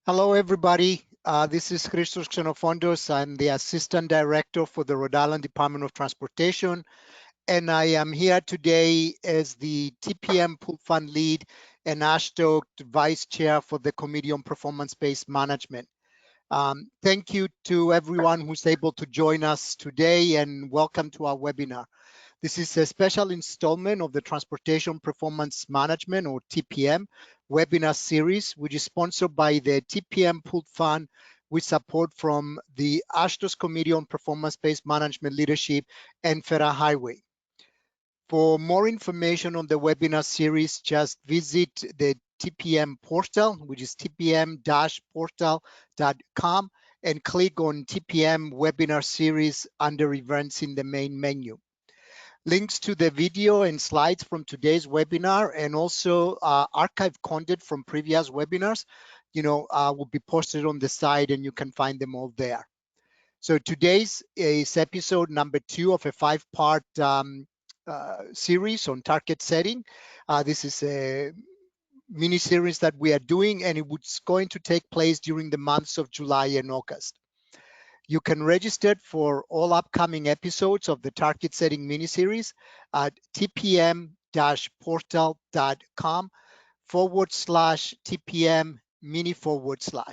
Hello, everybody. This is Christos Xenofondos. I'm the Assistant Director for the Rhode Island Department of Transportation, and I am here today as the TPM Pool Fund Lead and AASHTO Vice Chair for the Committee on Performance-Based Management. Thank you to everyone who's able to join us today, and welcome to our webinar. This is a special installment of the Transportation Performance Management, or TPM, webinar series, which is sponsored by the TPM Pool Fund with support from the AASHTO's Committee on Performance-Based Management Leadership and FHWA. For more information on the webinar series, just visit the TPM portal, which is tpm-portal.com, and click on TPM webinar series under events in the main menu. Links to the video and slides from today's webinar, and also archived content from previous webinars, will be posted on the site, and you can find them all there. So today's is episode number 2 of a 5-part series on target setting. This is a mini series that we are doing, and it's going to take place during the months of July and August. You can register for all upcoming episodes of the Target Setting mini-series at tpm-portal.com/TPM mini/.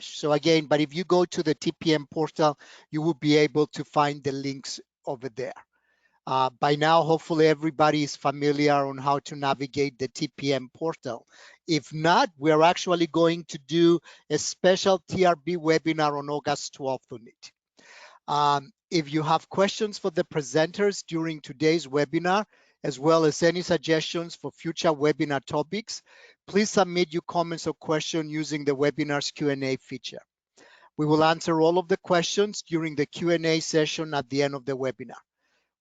So again, but if you go to the TPM portal, you will be able to find the links over there. By now, hopefully everybody is familiar on how to navigate the TPM portal. If not, we're actually going to do a special TRB webinar on August 12th on it. If you have questions for the presenters during today's webinar, as well as any suggestions for future webinar topics, please submit your comments or questions using the webinar's Q&A feature. We will answer all of the questions during the Q&A session at the end of the webinar.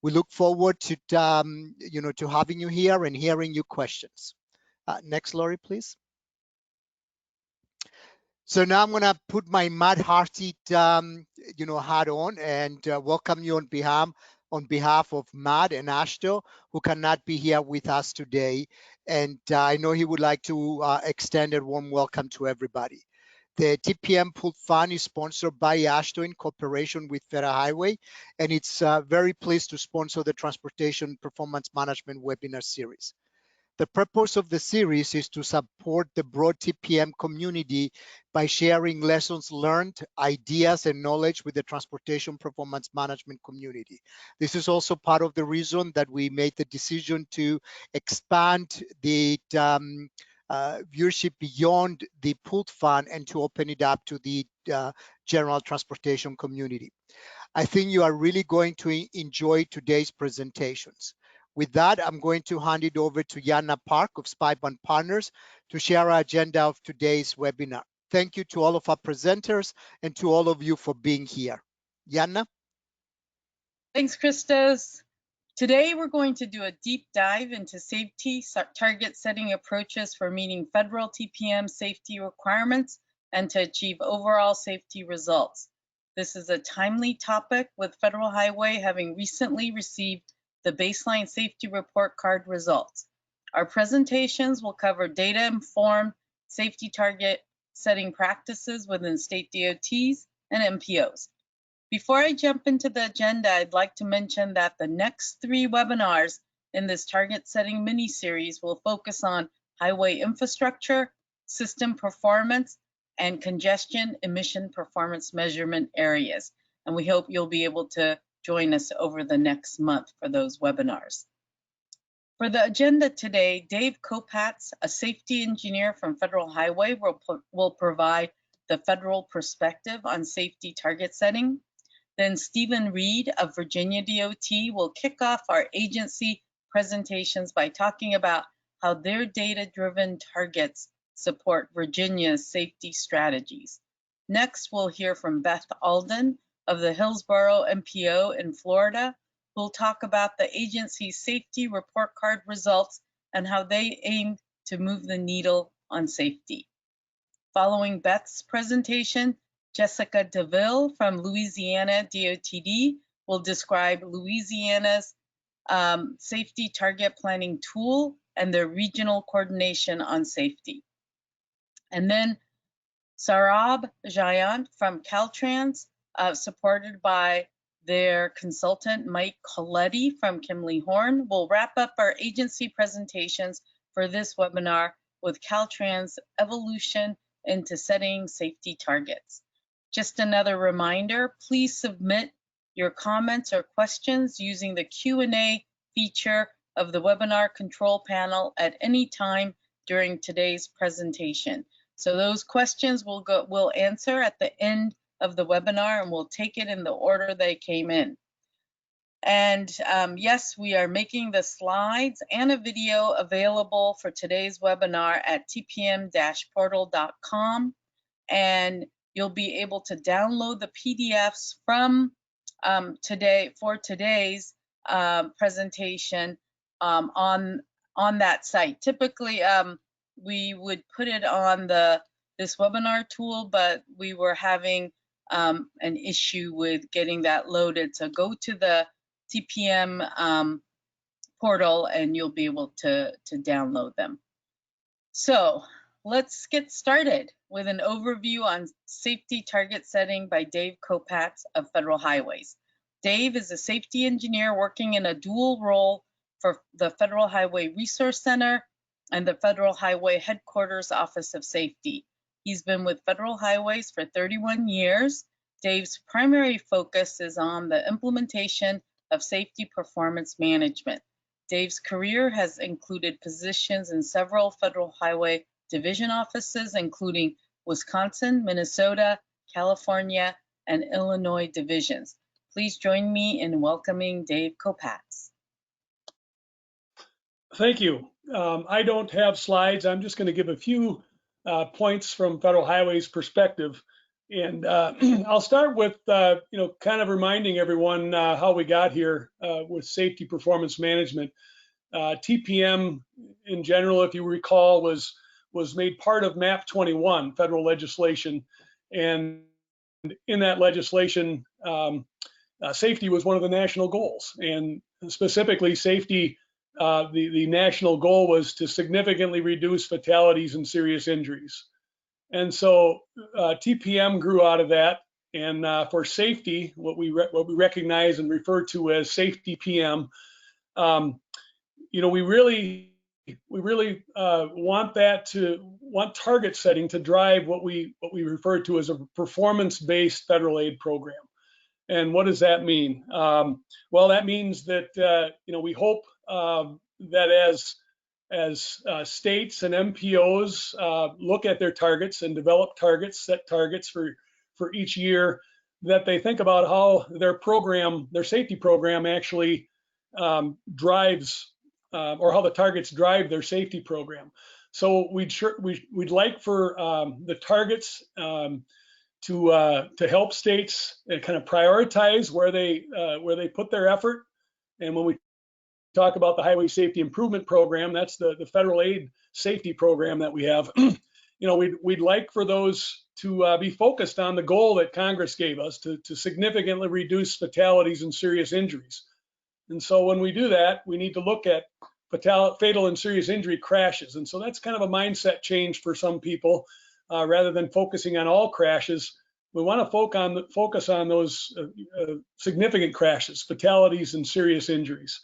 We look forward to, to having you here and hearing your questions. Next, Lori, please. So now I'm going to put my Mad Hearted, hat on and welcome you on behalf of Matt and AASHTO, who cannot be here with us today. And I know he would like to extend a warm welcome to everybody. The TPM Pool Fund is sponsored by AASHTO in cooperation with FHWA, and it's very pleased to sponsor the Transportation Performance Management webinar series. The purpose of the series is to support the broad TPM community by sharing lessons learned, ideas, and knowledge with the transportation performance management community. This is also part of the reason that we made the decision to expand the viewership beyond the pooled fund and to open it up to the general transportation community. I think you are really going to enjoy today's presentations. With that, I'm going to hand it over to Yana Park of Spyban Partners to share our agenda of today's webinar. Thank you to all of our presenters and to all of you for being here. Yana? Thanks, Christos. Today, we're going to do a deep dive into safety target setting approaches for meeting federal TPM safety requirements and to achieve overall safety results. This is a timely topic, with Federal Highway having recently received the baseline safety report card results. Our presentations will cover data-informed safety target setting practices within state DOTs and MPOs. Before I jump into the agenda, I'd like to mention that the next 3 webinars in this target setting mini-series will focus on highway infrastructure, system performance, and congestion emission performance measurement areas. And we hope you'll be able to join us over the next month for those webinars. For the agenda today, Dave Kopatz, a safety engineer from Federal Highway, will provide the federal perspective on safety target setting. Then Stephen Reed of Virginia DOT will kick off our agency presentations by talking about how their data-driven targets support Virginia's safety strategies. Next, we'll hear from Beth Alden of the Hillsborough MPO in Florida, who'll talk about the agency's safety report card results and how they aim to move the needle on safety. Following Beth's presentation, Jessica DeVille from Louisiana DOTD will describe Louisiana's safety target planning tool and their regional coordination on safety. And then Sarab Jayant from Caltrans, supported by their consultant Mike Coletti from Kimley Horn, will wrap up our agency presentations for this webinar with Caltrans' evolution into setting safety targets. Just another reminder, please submit your comments or questions using the Q&A feature of the webinar control panel at any time during today's presentation. So those questions we'll answer at the end of the webinar, and we'll take it in the order they came in. And yes, we are making the slides and a video available for today's webinar at tpm-portal.com, and you'll be able to download the PDFs from today's presentation on that site. Typically, we would put it on this webinar tool, but we were having an issue with getting that loaded. So go to the TPM portal and you'll be able to download them. So let's get started with an overview on safety target setting by Dave Kopatz of Federal Highways. Dave is a safety engineer working in a dual role for the Federal Highway Resource Center and the Federal Highway Headquarters Office of Safety. He's been with Federal Highways for 31 years. Dave's primary focus is on the implementation of safety performance management. Dave's career has included positions in several Federal Highway Division offices, including Wisconsin, Minnesota, California, and Illinois divisions. Please join me in welcoming Dave Kopatz. Thank you. I don't have slides. I'm just going to give a few points from Federal Highways perspective. And I'll start with, kind of reminding everyone how we got here with safety performance management. TPM in general, if you recall, was made part of MAP 21 federal legislation. And in that legislation, safety was one of the national goals. And specifically safety, the national goal was to significantly reduce fatalities and serious injuries. And so TPM grew out of that, and for safety, what we recognize and refer to as safety PM, we really want target setting to drive what we refer to as a performance-based federal aid program. And what does that mean? Well, that means that we hope that as states and MPOs look at their targets and develop targets, set targets for each year, that they think about how their safety program actually drives, or how the targets drive their safety program. So we'd like for the targets to help states kind of prioritize where they put their effort. And when we talk about the Highway Safety Improvement Program, that's the federal aid safety program that we have. We'd like for those to be focused on the goal that Congress gave us to significantly reduce fatalities and serious injuries. And so when we do that, we need to look at fatal and serious injury crashes. And so that's kind of a mindset change for some people. Rather than focusing on all crashes, we want to focus on those significant crashes, fatalities and serious injuries.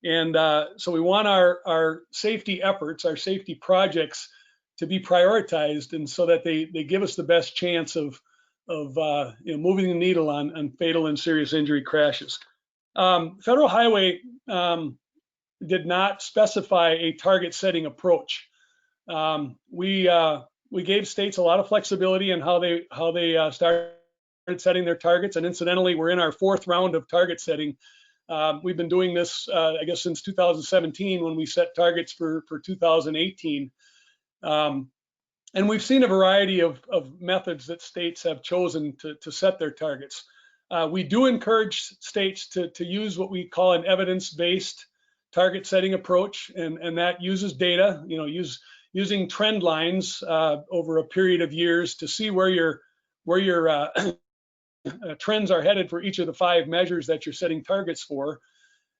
And so we want our safety efforts, our safety projects to be prioritized, and so that they give us the best chance of moving the needle on fatal and serious injury crashes. Federal Highway did not specify a target setting approach. We gave states a lot of flexibility in how they started setting their targets, and incidentally, we're in our fourth round of target setting. We've been doing this, I guess, since 2017 when we set targets for 2018. And we've seen a variety of methods that states have chosen to set their targets. We do encourage states to use what we call an evidence-based target setting approach, and that uses data, using trend lines over a period of years to see where your trends are headed for each of the 5 measures that you're setting targets for,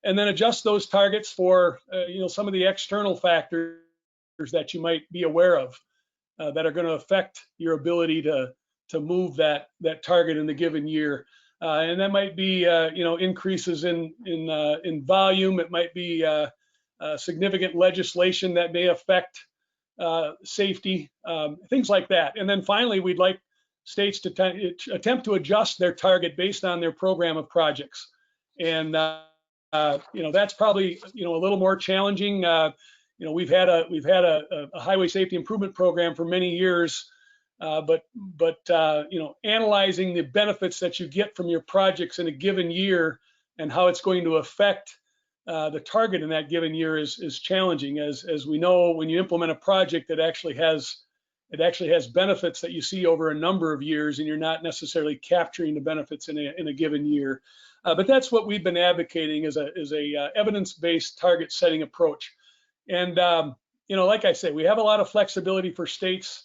and then adjust those targets for some of the external factors that you might be aware of. that are going to affect your ability to move that target in the given year. And that might be increases in volume. It might be significant legislation that may affect safety, things like that. And then finally, we'd like states to attempt to adjust their target based on their program of projects. And that's probably a little more challenging. We've had a highway safety improvement program for many years, but analyzing the benefits that you get from your projects in a given year and how it's going to affect the target in that given year is challenging. As we know, when you implement a project that actually has benefits that you see over a number of years, and you're not necessarily capturing the benefits in a given year. But that's what we've been advocating as a evidence-based target setting approach. And like I say, we have a lot of flexibility for states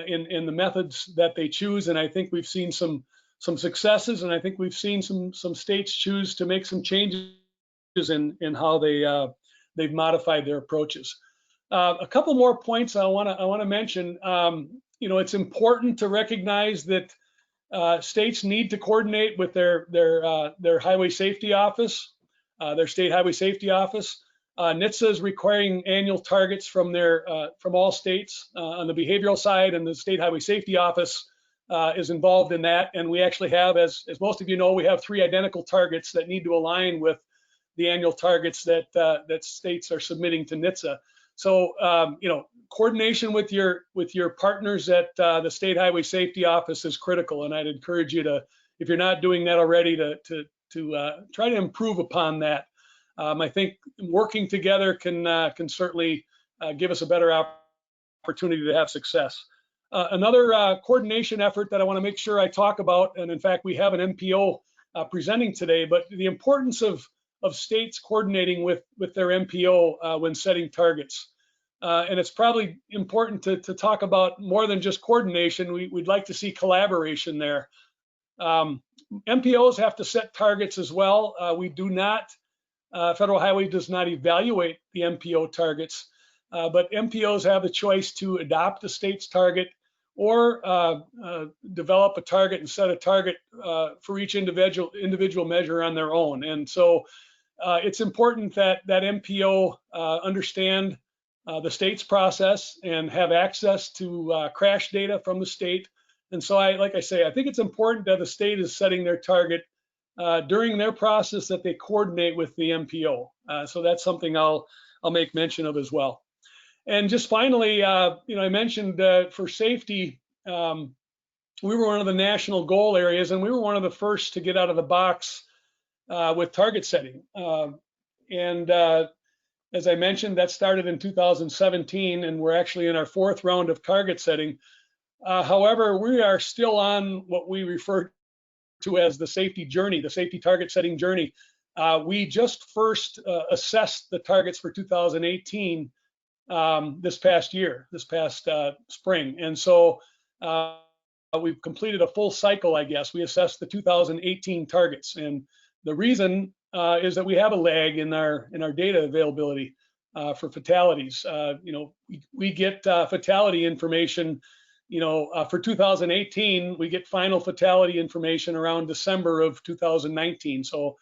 in the methods that they choose, and I think we've seen some successes, and I think we've seen some states choose to make some changes in how they've modified their approaches. A couple more points I want to mention. It's important to recognize that states need to coordinate with their highway safety office, their state highway safety office. NHTSA is requiring annual targets from all states on the behavioral side, and the state highway safety office is involved in that. And we actually have, as most of you know, we have 3 identical targets that need to align with the annual targets that states are submitting to NHTSA. So coordination with your partners at the State Highway Safety Office is critical, and I'd encourage you to, if you're not doing that already, to try to improve upon that. I think working together can certainly give us a better opportunity to have success. Another coordination effort that I want to make sure I talk about, and in fact we have an MPO presenting today, but the importance of states coordinating with their MPO when setting targets. And it's probably important to talk about more than just coordination. We'd like to see collaboration there. MPOs have to set targets as well. We do not, Federal Highway does not evaluate the MPO targets, but MPOs have the choice to adopt the state's target or develop a target and set a target for each individual measure on their own. And so it's important that MPO understand the state's process and have access to crash data from the state. And so like I say, I think it's important that the state is setting their target during their process, that they coordinate with the MPO. So that's something I'll make mention of as well. And just finally, I mentioned for safety, we were one of the national goal areas, and we were one of the first to get out of the box with target setting. As I mentioned, that started in 2017, and we're actually in our 4th round of target setting. However, we are still on what we refer to as the safety journey, the safety target setting journey. We just first assessed the targets for 2018 this past spring. And so we've completed a full cycle, I guess. We assessed the 2018 targets. And the reason is that we have a lag in our data availability for fatalities. We get fatality information. For 2018, we get final fatality information around December of 2019. So,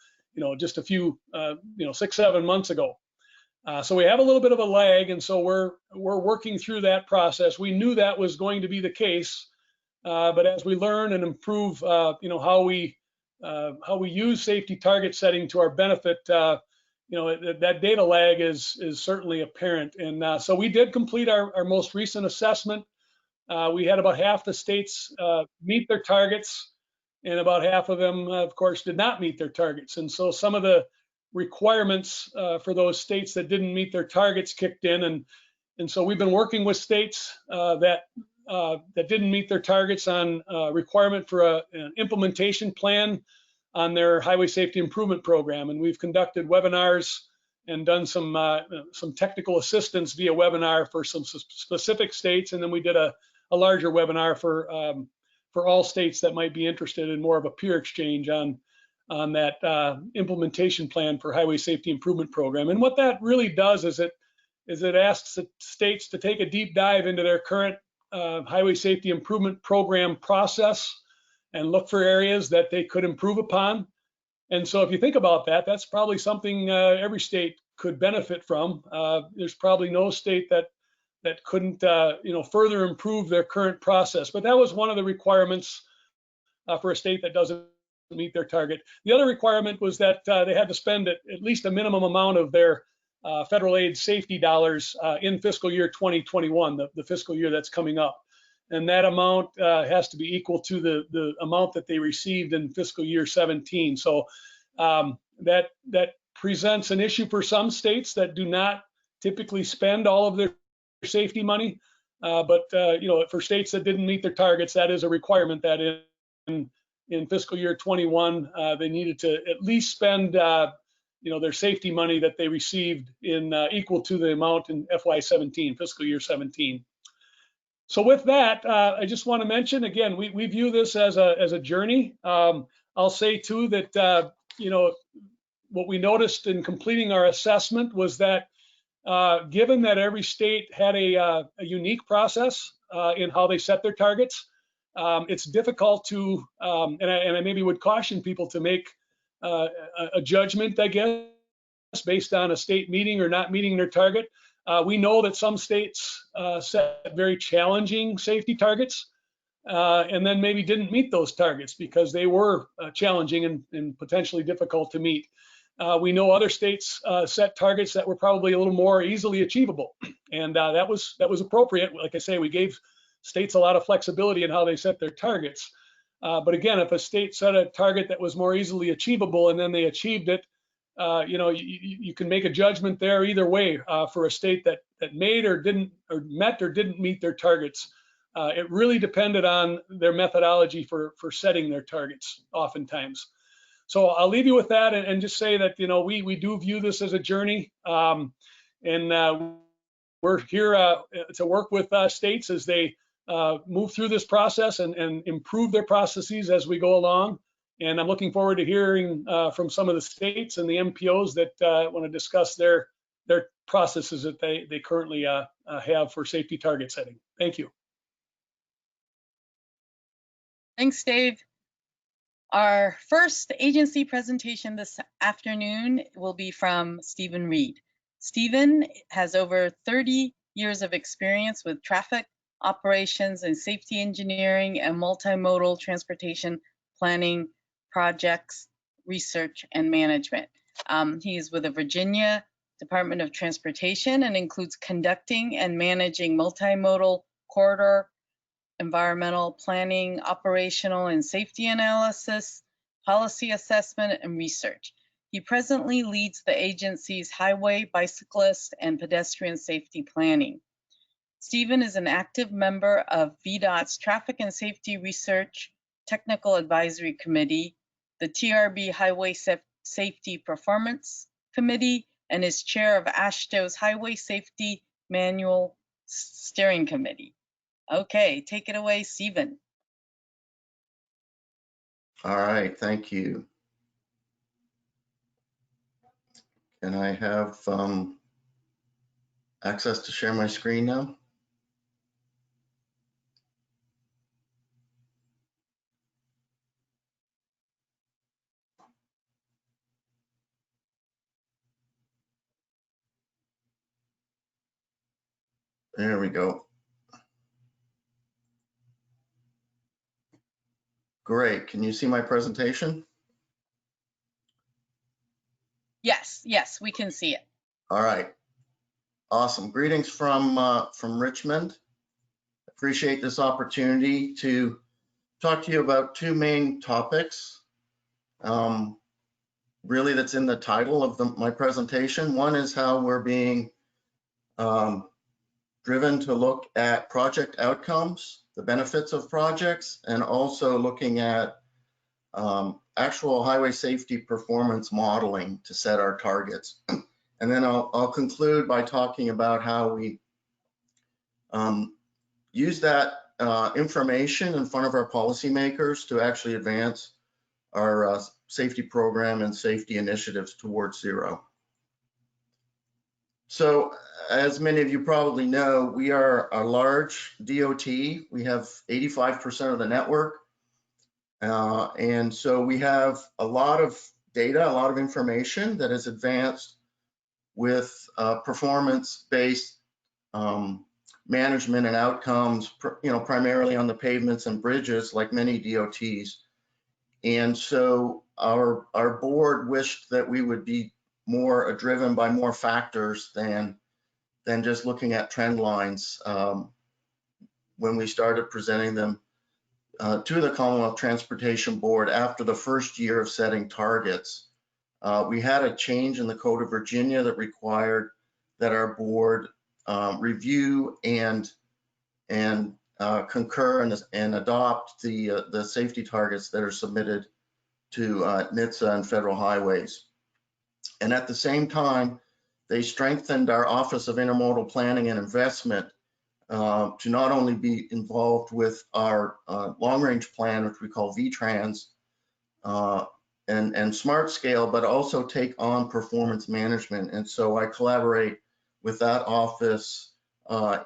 just a few, 6-7 months ago. So we have a little bit of a lag, and so we're working through that process. We knew that was going to be the case, but as we learn and improve, how we use safety target setting to our benefit, that data lag is certainly apparent. And so we did complete our most recent assessment. We had about half the states meet their targets, and about half of them, of course, did not meet their targets. And so some of the requirements for those states that didn't meet their targets kicked in, and so we've been working with states that didn't meet their targets on requirement for an implementation plan on their highway safety improvement program. And we've conducted webinars and done some technical assistance via webinar for some specific states, and then we did a larger webinar for all states that might be interested in more of a peer exchange on that implementation plan for highway safety improvement program. And what that really does is it asks the states to take a deep dive into their current highway safety improvement program process and look for areas that they could improve upon. And so if you think about that, that's probably something every state could benefit from. There's probably no state that couldn't further improve their current process. But that was one of the requirements for a state that doesn't meet their target. The other requirement was that they had to spend at least a minimum amount of their federal aid safety dollars in fiscal year 2021, the fiscal year that's coming up. And that amount has to be equal to the amount that they received in fiscal year 17. So that presents an issue for some states that do not typically spend all of their safety money. But for states that didn't meet their targets, that is a requirement that in fiscal year 21, they needed to at least spend their safety money that they received in equal to the amount in FY17, fiscal year 17. So with that, I just want to mention again, we view this as a journey. I'll say too that what we noticed in completing our assessment was that given that every state had a unique process in how they set their targets, it's difficult to, and I maybe would caution people to make a judgment, I guess, based on a state meeting or not meeting their target. We know that some states set very challenging safety targets and then maybe didn't meet those targets because they were challenging and potentially difficult to meet. We know other states set targets that were probably a little more easily achievable, and that was appropriate. Like I say, we gave states a lot of flexibility in how they set their targets. But again, if a state set a target that was more easily achievable and then they achieved it, you can make a judgment there either way for a state that made or didn't, or met or didn't meet their targets. It really depended on their methodology for setting their targets oftentimes. So I'll leave you with that and just say that, we do view this as a journey, and we're here to work with states as they move through this process and improve their processes as we go along. And I'm looking forward to hearing from some of the states and the MPOs that want to discuss their processes that they currently have for safety target setting. Thank you. Thanks, Dave. Our first agency presentation this afternoon will be from Stephen Reed. Stephen has over 30 years of experience with traffic operations and safety engineering and multimodal transportation planning projects, research, and management. He is with the Virginia Department of Transportation and includes conducting and managing multimodal corridor environmental planning, operational and safety analysis, policy assessment, and research. He presently leads the agency's highway, bicyclist, and pedestrian safety planning. Stephen is an active member of VDOT's Traffic and Safety Research Technical Advisory Committee, the TRB Highway Safety Performance Committee, and is chair of AASHTO's Highway Safety Manual Steering Committee. Okay, take it away, Stephen. All right, thank you. Can I have access to share my screen now? There we go. Great. Can you see my presentation? Yes, we can see it. All right. Awesome. Greetings from Richmond. Appreciate this opportunity to talk to you about two main topics. Really, that's in the title of my presentation. One is how we're being driven to look at project outcomes, the benefits of projects, and also looking at actual highway safety performance modeling to set our targets. And then I'll conclude by talking about how we use that information in front of our policymakers to actually advance our safety program and safety initiatives towards zero. So as many of you probably know, we are a large DOT. We have 85% of the network. And so we have a lot of data, a lot of information that is advanced with performance-based management and outcomes, primarily on the pavements and bridges, like many DOTs. And so our board wished that we would be more driven by more factors than just looking at trend lines when we started presenting them to the Commonwealth Transportation Board after the first year of setting targets. We had a change in the Code of Virginia that required that our board review and concur and adopt the safety targets that are submitted to NHTSA and federal highways. And at the same time, they strengthened our Office of Intermodal Planning and Investment to not only be involved with our long-range plan, which we call VTrans, and Smart Scale, but also take on performance management. And so I collaborate with that office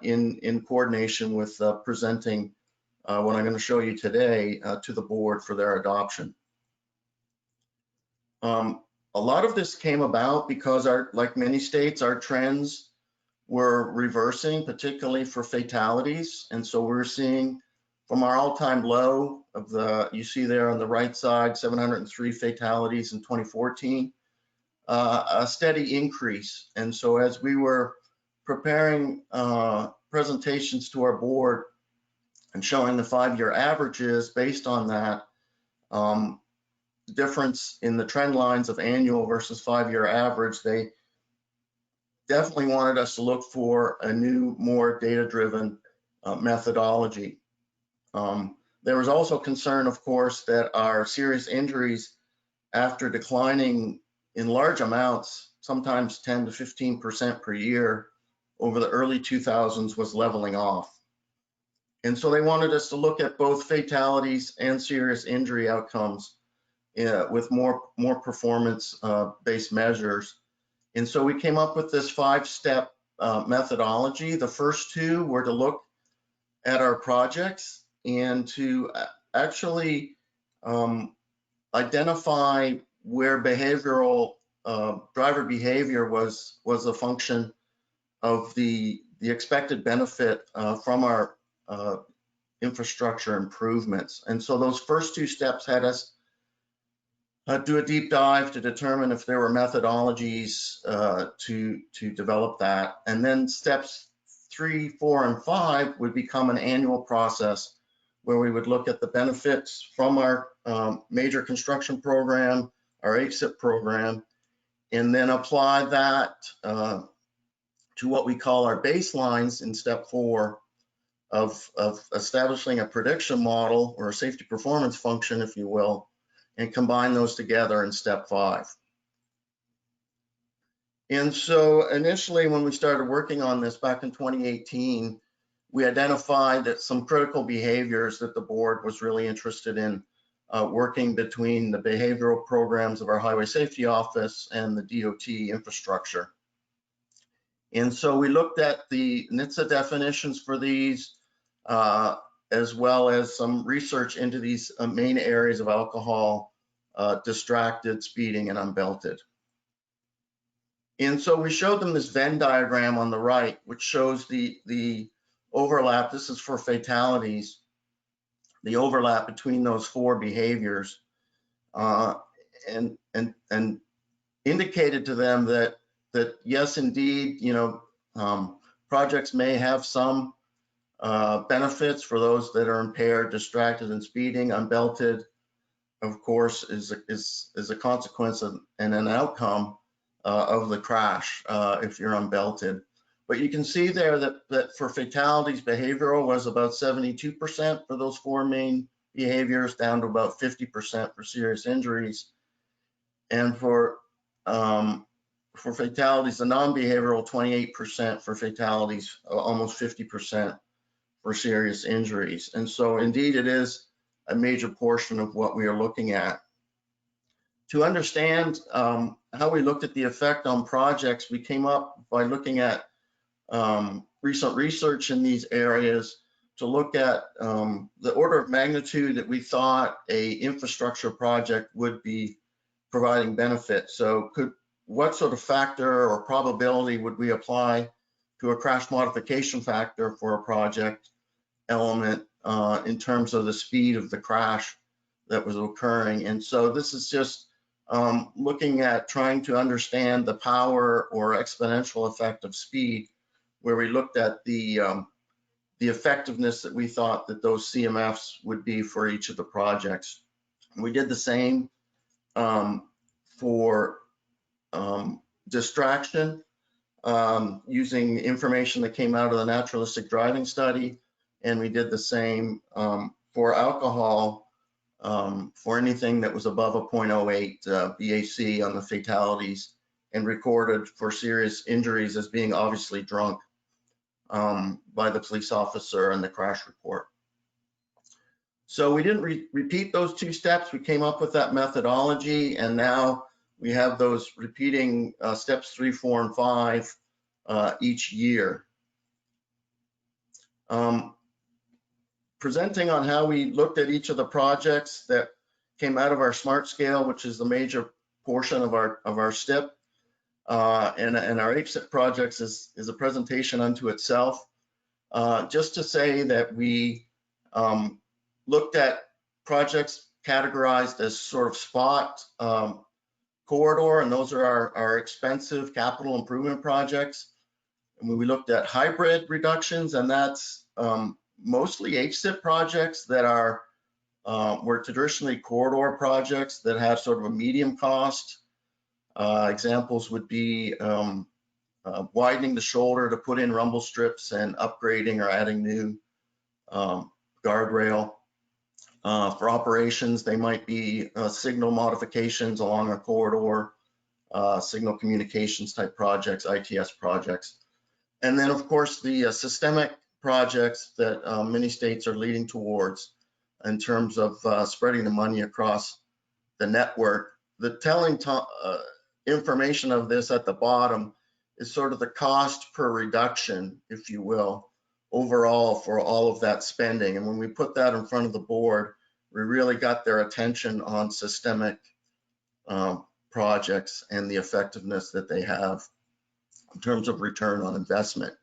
in coordination with presenting what I'm going to show you today to the board for their adoption. A lot of this came about because like many states, our trends were reversing, particularly for fatalities. And so we're seeing from our all-time low of you see there on the right side, 703 fatalities in 2014, a steady increase. And so as we were preparing presentations to our board and showing the 5-year averages based on that, difference in the trend lines of annual versus 5-year average, they definitely wanted us to look for a new, more data-driven methodology. There was also concern, of course, that our serious injuries, after declining in large amounts, sometimes 10 to 15% per year over the early 2000s, was leveling off. And so they wanted us to look at both fatalities and serious injury outcomes with more performance-based measures. And so we came up with this 5-step methodology. The first 2 were to look at our projects and to actually identify where behavioral driver behavior was a function of the expected benefit from our infrastructure improvements. And so those first 2 steps had us do a deep dive to determine if there were methodologies to develop that. And then steps 3, 4, and 5 would become an annual process where we would look at the benefits from our major construction program, our ACIP program, and then apply that to what we call our baselines in step 4 of establishing a prediction model, or a safety performance function, if you will, and combine those together in step 5. And so initially, when we started working on this back in 2018, we identified that some critical behaviors that the board was really interested in working between the behavioral programs of our Highway Safety Office and the DOT infrastructure. And so we looked at the NHTSA definitions for these, as well as some research into these main areas of alcohol, distracted, speeding, and unbelted. And so we showed them this Venn diagram on the right, which shows the overlap. This is for fatalities, the overlap between those 4 behaviors, and indicated to them that yes, indeed, projects may have some benefits for those that are impaired, distracted, and speeding. Unbelted, of course, is a consequence and an outcome of the crash if you're unbelted. But you can see there that for fatalities, behavioral was about 72% for those 4 main behaviors, down to about 50% for serious injuries. And for fatalities, the non-behavioral, 28% for fatalities, almost 50% for serious injuries. And so indeed, it is a major portion of what we are looking at. To understand how we looked at the effect on projects, we came up by looking at recent research in these areas to look at the order of magnitude that we thought a infrastructure project would be providing benefit. So what sort of factor or probability would we apply to a crash modification factor for a project element in terms of the speed of the crash that was occurring? And so this is just looking at trying to understand the power or exponential effect of speed, where we looked at the effectiveness that we thought that those CMFs would be for each of the projects. We did the same for distraction using information that came out of the naturalistic driving study, and we did the same for alcohol for anything that was above a 0.08 BAC on the fatalities, and recorded for serious injuries as being obviously drunk by the police officer in the crash report. So we didn't repeat those two steps. We came up with that methodology, and now we have those repeating steps 3, 4, and 5 each year. Presenting on how we looked at each of the projects that came out of our SMART scale, which is the major portion of our STIP, and our HSIP projects is a presentation unto itself. Just to say that we looked at projects categorized as sort of spot corridor, and those are our expensive capital improvement projects. And we looked at hybrid reductions, and that's mostly HSIP projects that were traditionally corridor projects that have sort of a medium cost. Examples would be widening the shoulder to put in rumble strips and upgrading or adding new guardrail. For operations, they might be signal modifications along a corridor, signal communications type projects, ITS projects. And then, of course, the systemic projects that many states are leading towards in terms of spreading the money across the network. The telling information of this at the bottom is sort of the cost per reduction, if you will, overall for all of that spending. And when we put that in front of the board, we really got their attention on systemic projects and the effectiveness that they have in terms of return on investment.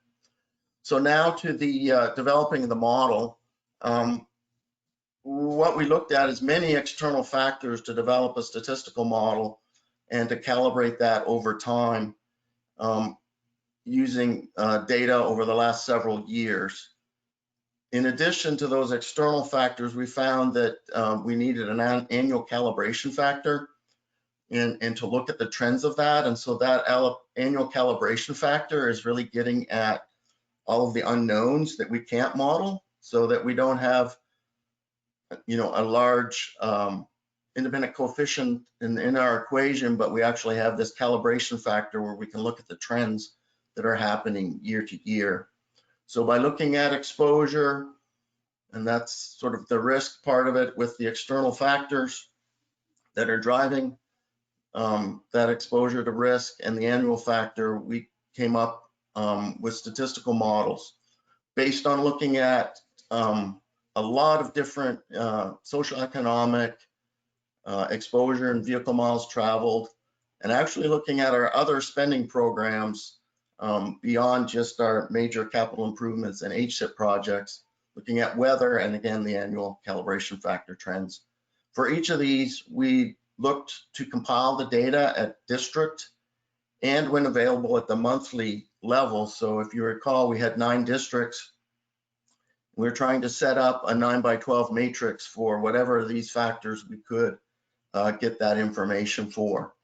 So now to the developing the model. What we looked at is many external factors to develop a statistical model and to calibrate that over time using data over the last several years. In addition to those external factors, we found that we needed an annual calibration factor and to look at the trends of that. And so that annual calibration factor is really getting at all of the unknowns that we can't model, so that we don't have, you know, a large independent coefficient in our equation, but we actually have this calibration factor where we can look at the trends that are happening year to year. So by looking at exposure, and that's sort of the risk part of it with the external factors that are driving that exposure to risk, and the annual factor, we came up with statistical models based on looking at a lot of different socioeconomic exposure and vehicle miles traveled, and actually looking at our other spending programs beyond just our major capital improvements and HSIP projects, looking at weather and again the annual calibration factor trends. For each of these, we looked to compile the data at district and when available at the monthly level. So if you recall, we had 9 districts. We're trying to set up a 9x12 matrix for whatever of these factors we could get that information for.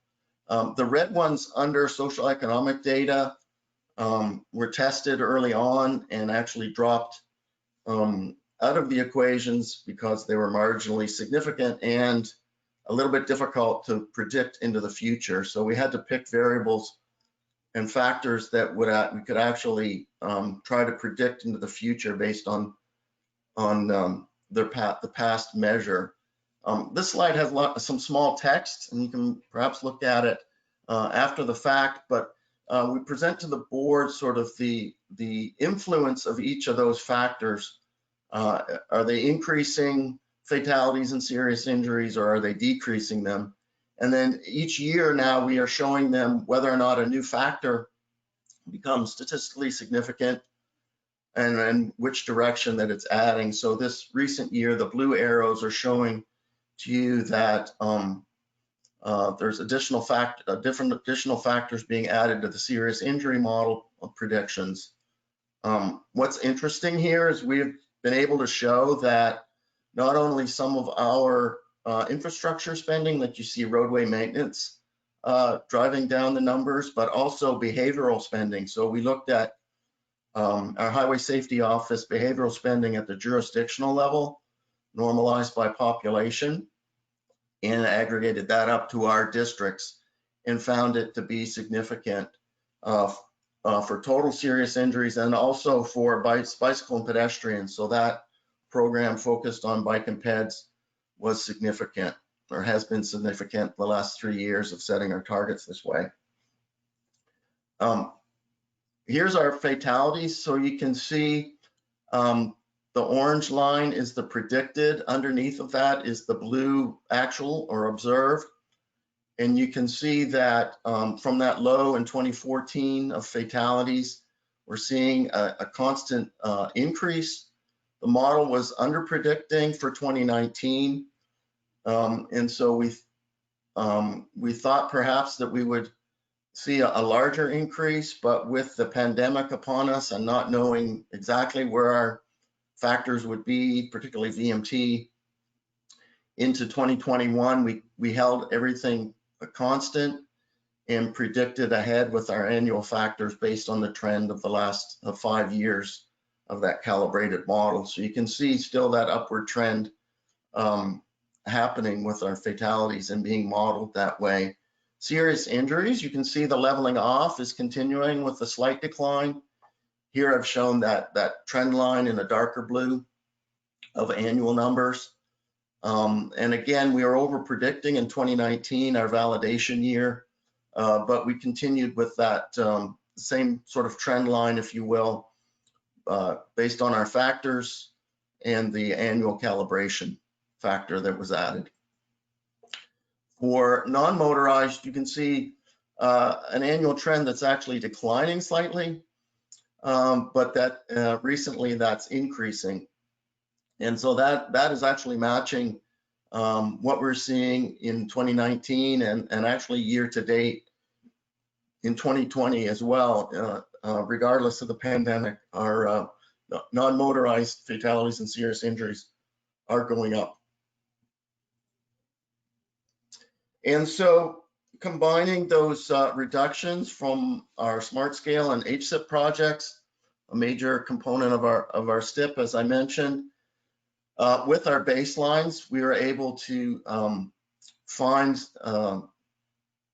The red ones under social economic data were tested early on and actually dropped out of the equations because they were marginally significant and a little bit difficult to predict into the future. So we had to pick variables and factors that we could actually try to predict into the future based on the past measure. This slide has some small text, and you can perhaps look at it after the fact, but we present to the board sort of the influence of each of those factors. Are they increasing fatalities and serious injuries, or are they decreasing them? And then each year now we are showing them whether or not a new factor becomes statistically significant and which direction that it's adding. So this recent year, the blue arrows are showing to you that there's different additional factors being added to the serious injury model of predictions. What's interesting here is we've been able to show that not only some of our infrastructure spending that you see roadway maintenance driving down the numbers, but also behavioral spending. So we looked at our Highway Safety Office behavioral spending at the jurisdictional level, normalized by population, and aggregated that up to our districts and found it to be significant for total serious injuries and also for bicycle and pedestrians. So that program focused on bike and peds was significant, or has been significant the last 3 years of setting our targets this way. Here's our fatalities. So you can see the orange line is the predicted. Underneath of that is the blue actual or observed. And you can see that from that low in 2014 of fatalities, we're seeing a constant increase. The model was under predicting for 2019. And so we thought perhaps that we would see a larger increase, but with the pandemic upon us and not knowing exactly where our factors would be, particularly VMT, into 2021, we held everything a constant and predicted ahead with our annual factors based on the trend of the last 5 years of that calibrated model. So you can see still that upward trend happening with our fatalities and being modeled that way. Serious injuries, you can see the leveling off is continuing with a slight decline. Here I've shown that trend line in the darker blue of annual numbers. And again, we are over predicting in 2019, our validation year, but we continued with that same sort of trend line, if you will, based on our factors and the annual calibration factor that was added. For non-motorized, you can see an annual trend that's actually declining slightly, but that recently that's increasing. And so that is actually matching what we're seeing in 2019 and actually year to date in 2020 as well, regardless of the pandemic. Our non-motorized fatalities and serious injuries are going up. And so combining those reductions from our smart scale and HSIP projects, a major component of our STIP, as I mentioned, with our baselines, we were able to find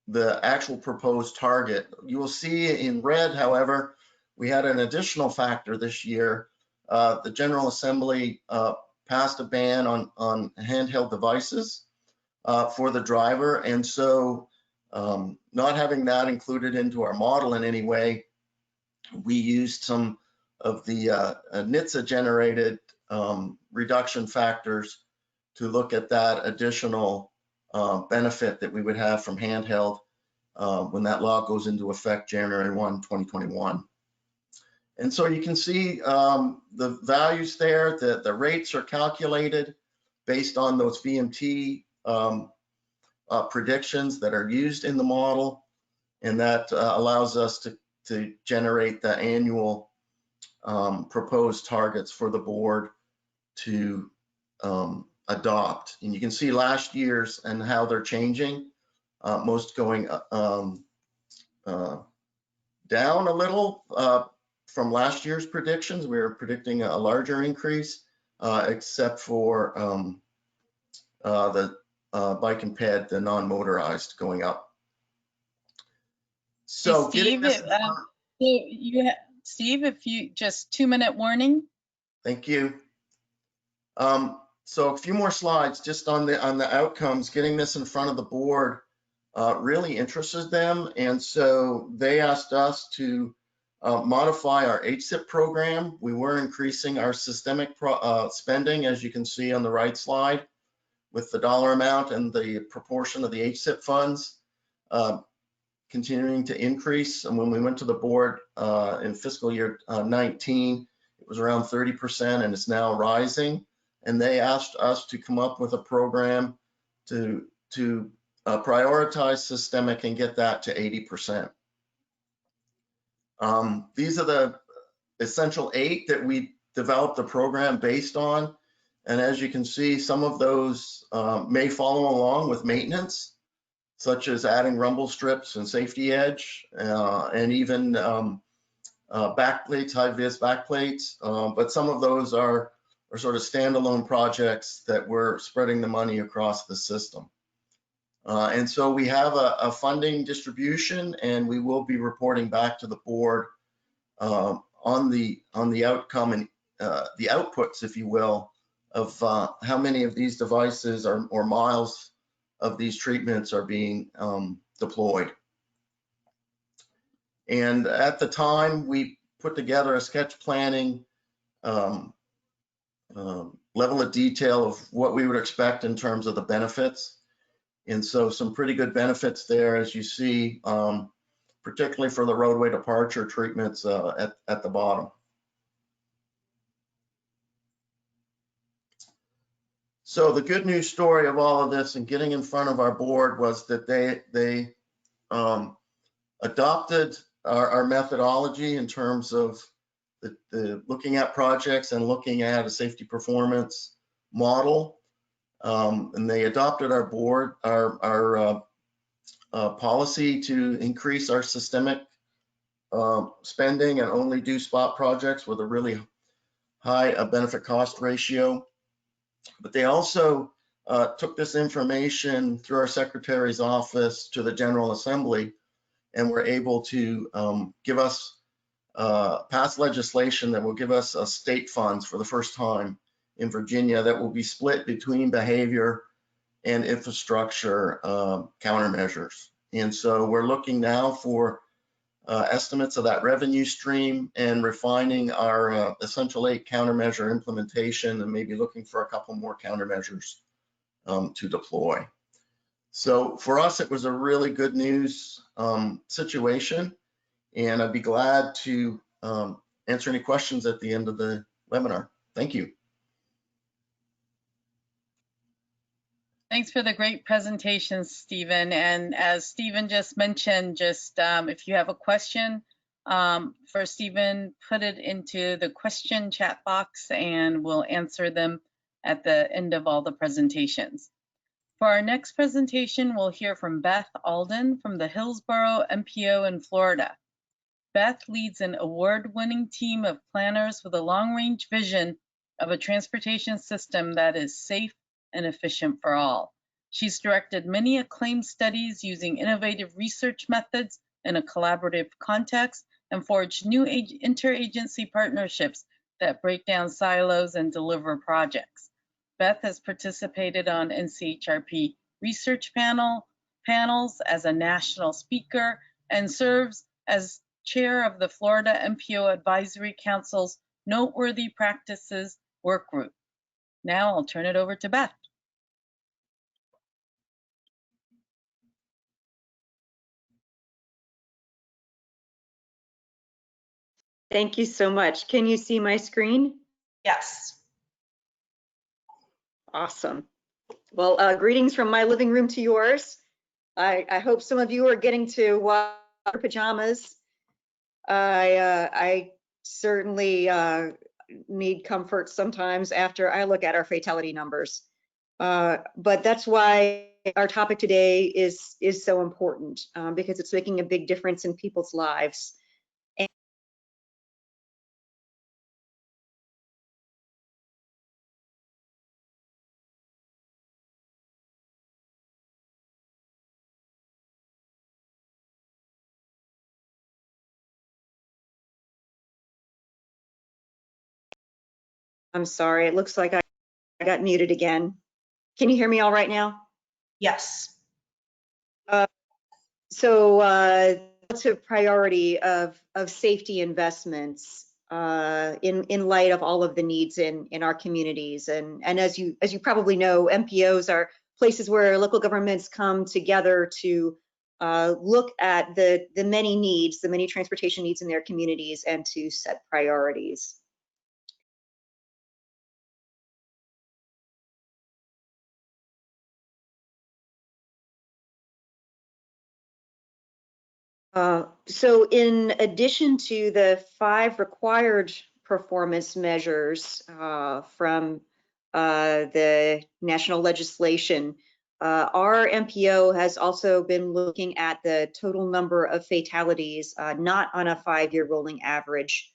the actual proposed target. You will see in red, however, we had an additional factor this year. The General Assembly passed a ban on handheld devices for the driver. And so not having that included into our model in any way, we used some of the NHTSA generated reduction factors to look at that additional benefit that we would have from handheld when that law goes into effect January 1, 2021. And so you can see the values there, the rates are calculated based on those VMT predictions that are used in the model, and that allows us to generate the annual proposed targets for the board to adopt. And you can see last year's and how they're changing, most going down a little from last year's predictions. We were predicting a larger increase, except for the bike and ped, the non-motorized, going up. So Steve, Steve, if you just 2-minute warning. Thank you. So a few more slides just on the outcomes. Getting this in front of the board really interested them, and so they asked us to modify our HSIP program. We were increasing our systemic spending, as you can see on the right slide, with the dollar amount and the proportion of the HSIP funds continuing to increase. And when we went to the board in fiscal year 19, it was around 30%, and it's now rising. And they asked us to come up with a program to prioritize systemic and get that to 80%. These are the essential 8 that we developed the program based on. And as you can see, some of those may follow along with maintenance, such as adding rumble strips and safety edge, and even backplates, high-vis backplates. But some of those are sort of standalone projects that we're spreading the money across the system. And so we have a funding distribution, and we will be reporting back to the board on the outcome and the outputs, if you will, of how many of these devices or miles of these treatments are being deployed. And at the time, we put together a sketch planning level of detail of what we would expect in terms of the benefits. And so some pretty good benefits there, as you see, particularly for the roadway departure treatments at the bottom. So the good news story of all of this and getting in front of our board was that they adopted our methodology in terms of the looking at projects and looking at a safety performance model. And they adopted our board, our policy to increase our systemic spending and only do spot projects with a really high benefit cost ratio. But they also took this information through our secretary's office to the General Assembly, and were able to give us pass legislation that will give us state funds for the first time in Virginia that will be split between behavior and infrastructure countermeasures. And so we're looking now for estimates of that revenue stream and refining our essential 8 countermeasure implementation, and maybe looking for a couple more countermeasures to deploy. So for us, it was a really good news situation, and I'd be glad to answer any questions at the end of the webinar. Thank you. Thanks for the great presentation, Stephen. And as Stephen just mentioned, just if you have a question for Stephen, put it into the question chat box and we'll answer them at the end of all the presentations. For our next presentation, we'll hear from Beth Alden from the Hillsborough MPO in Florida. Beth leads an award-winning team of planners with a long-range vision of a transportation system that is safe and efficient for all. She's directed many acclaimed studies using innovative research methods in a collaborative context and forged new interagency partnerships that break down silos and deliver projects. Beth has participated on NCHRP research panels as a national speaker and serves as chair of the Florida MPO Advisory Council's Noteworthy Practices Work Group. Now I'll turn it over to Beth. Thank you so much. Can you see my screen? Yes. Awesome. Well, greetings from my living room to yours. I hope some of you are getting to watch your pajamas. I certainly need comfort sometimes after I look at our fatality numbers. But that's why our topic today is so important, because it's making a big difference in people's lives. I'm sorry, it looks like I got muted again. Can you hear me all right now? Yes. So that's a priority of safety investments in light of all of the needs in our communities. And as you probably know, MPOs are places where local governments come together to look at the many needs, the many transportation needs in their communities, and to set priorities. So in addition to the 5 required performance measures from the national legislation, our MPO has also been looking at the total number of fatalities, not on a 5-year rolling average,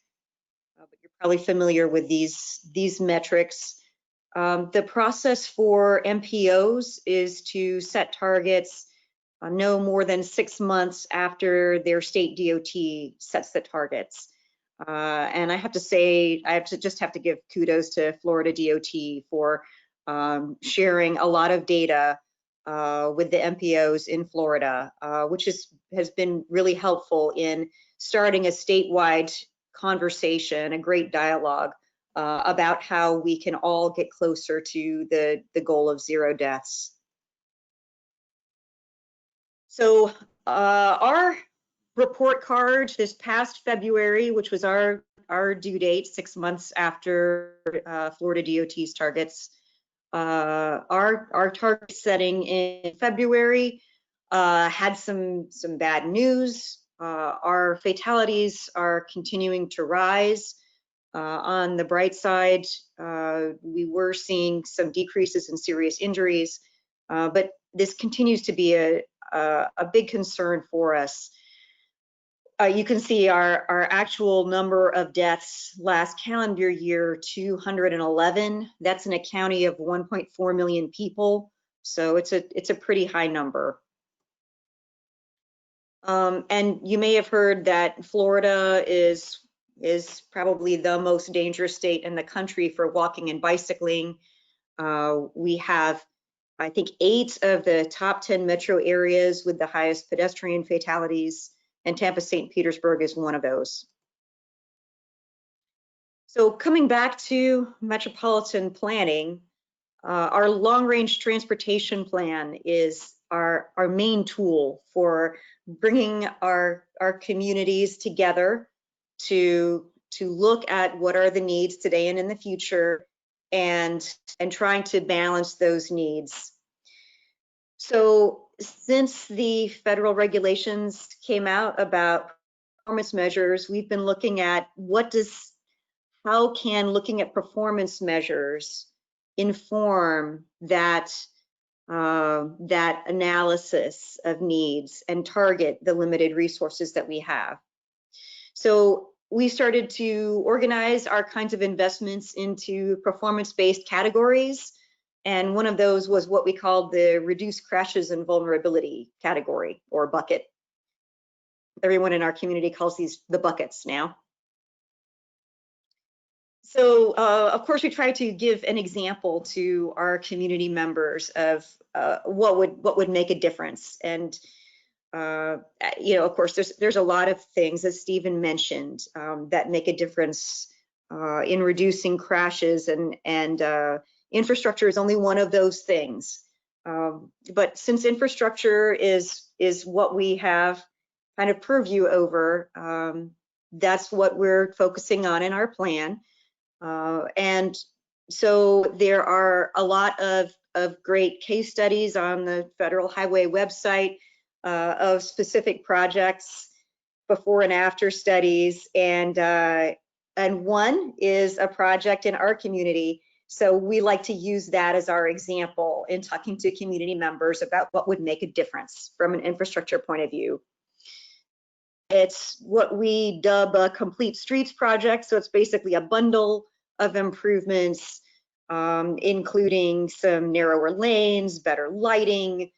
but you're probably familiar with these metrics. The process for MPOs is to set targets no more than 6 months after their state DOT sets the targets. And I have to say, I have to give kudos to Florida DOT for sharing a lot of data with the MPOs in Florida, which has been really helpful in starting a statewide conversation, a great dialogue about how we can all get closer to the goal of 0 deaths. So our report card this past February, which was our due date, 6 months after Florida DOT's targets, our target setting in February had some bad news. Our fatalities are continuing to rise. On the bright side, we were seeing some decreases in serious injuries, but this continues to be a big concern for us. You can see our actual number of deaths last calendar year, 211. That's in a county of 1.4 million people, so it's a pretty high number. And you may have heard that Florida is probably the most dangerous state in the country for walking and bicycling. We have, I think, 8 of the top 10 metro areas with the highest pedestrian fatalities, and Tampa St. Petersburg is one of those. So coming back to metropolitan planning, our long-range transportation plan is our main tool for bringing our communities together to look at what are the needs today and in the future, and trying to balance those needs. So since the federal regulations came out about performance measures, we've been looking at how can looking at performance measures inform that analysis of needs and target the limited resources that we have. So we started to organize our kinds of investments into performance-based categories. And one of those was what we called the reduced crashes and vulnerability category, or bucket. Everyone in our community calls these the buckets now. So of course, we try to give an example to our community members of what would make a difference. And of course, there's a lot of things, as Stephen mentioned, that make a difference in reducing crashes, and infrastructure is only one of those things. But since infrastructure is what we have kind of purview over, that's what we're focusing on in our plan. And so there are a lot of great case studies on the Federal Highway website of specific projects, before and after studies, and one is a project in our community. So we like to use that as our example in talking to community members about what would make a difference from an infrastructure point of view. It's what we dub a complete streets project. So it's basically a bundle of improvements, including some narrower lanes, better lighting,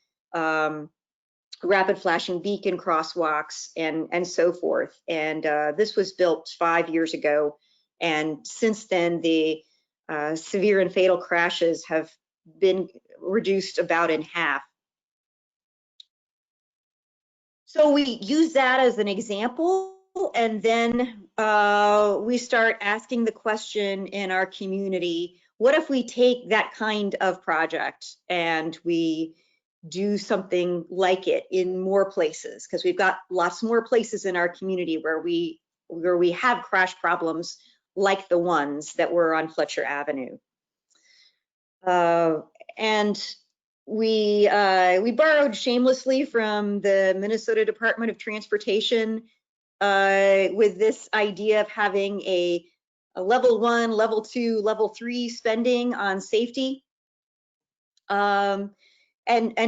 rapid flashing beacon crosswalks, and so forth. And this was built 5 years ago. And since then, the severe and fatal crashes have been reduced about in half. So we use that as an example, and then we start asking the question in our community, what if we take that kind of project and we do something like it in more places? Because we've got lots more places in our community where we have crash problems like the ones that were on Fletcher Avenue. And we borrowed shamelessly from the Minnesota Department of Transportation with this idea of having a level 1, level 2, level 3 spending on safety. And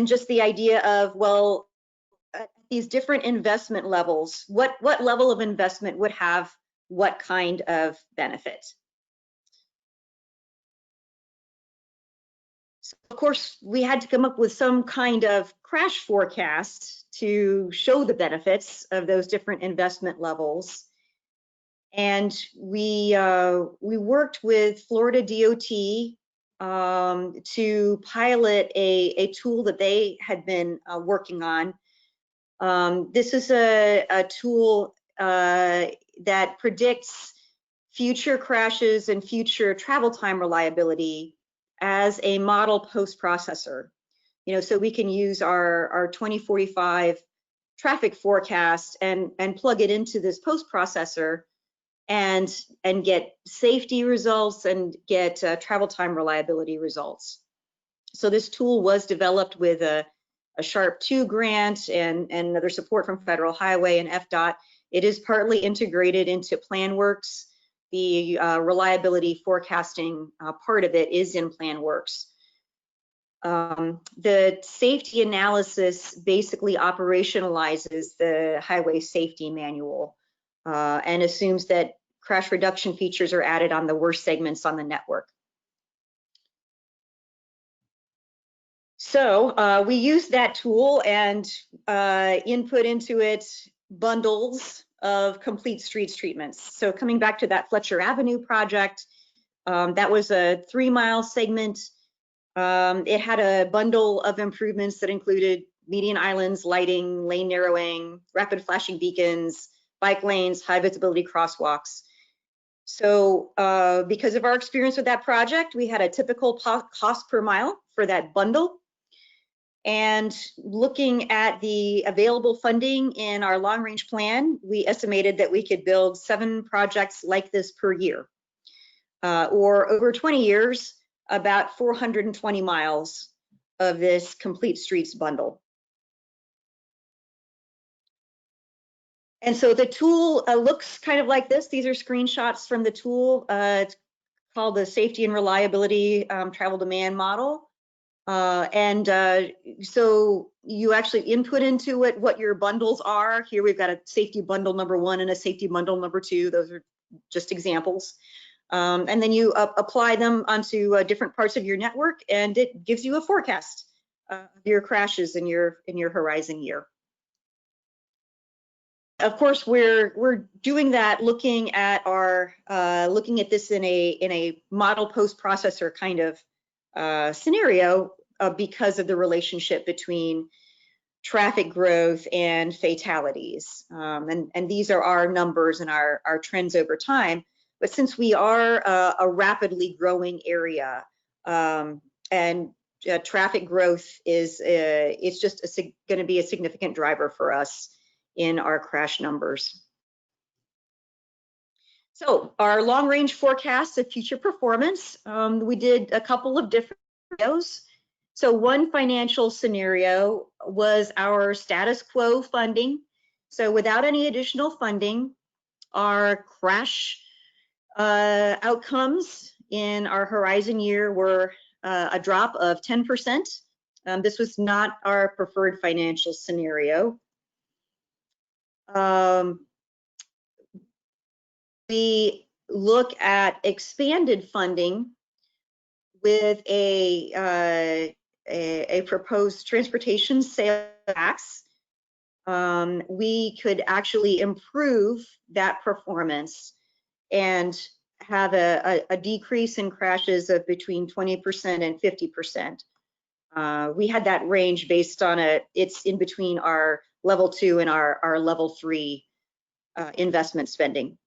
just the idea of, well, at these different investment levels, what level of investment would have what kind of benefit? So of course, we had to come up with some kind of crash forecast to show the benefits of those different investment levels. And we worked with Florida DOT to pilot a tool that they had been working on. This is a tool that predicts future crashes and future travel time reliability as a model post-processor. So we can use our 2045 traffic forecast and plug it into this post-processor and get safety results and get travel time reliability results. So this tool was developed with a SHARP 2 grant and other support from Federal Highway and FDOT. It is partly integrated into PlanWorks. The reliability forecasting part of it is in PlanWorks. The safety analysis basically operationalizes the highway safety manual and assumes that crash reduction features are added on the worst segments on the network. So we use that tool and input into it bundles of complete streets treatments. So coming back to that Fletcher Avenue project, that was a 3-mile segment. It had a bundle of improvements that included median islands, lighting, lane narrowing, rapid flashing beacons, bike lanes, high visibility crosswalks. So because of our experience with that project, we had a typical cost per mile for that bundle. And looking at the available funding in our long range plan, we estimated that we could build 7 projects like this per year, or over 20 years, about 420 miles of this complete streets bundle. And so the tool looks kind of like this. These are screenshots from the tool. It's called the Safety and Reliability Travel Demand Model. So you actually input into it what your bundles are. Here we've got a safety bundle number 1 and a safety bundle number 2. Those are just examples. And then you apply them onto different parts of your network, and it gives you a forecast of your crashes in your horizon year. Of course, we're doing that looking at this in a model post-processor kind of scenario because of the relationship between traffic growth and fatalities. And these are our numbers and our trends over time. But since we are a rapidly growing area and traffic growth is it's just going to be a significant driver for us in our crash numbers. So our long range forecasts of future performance, we did a couple of different scenarios. So one financial scenario was our status quo funding. So without any additional funding, our crash outcomes in our horizon year were a drop of 10%. This was not our preferred financial scenario. We look at expanded funding with a proposed transportation sales tax. We could actually improve that performance and have a decrease in crashes of between 20% and 50%. We had that range based on it's in between our level 2 and our level 3 investment spending.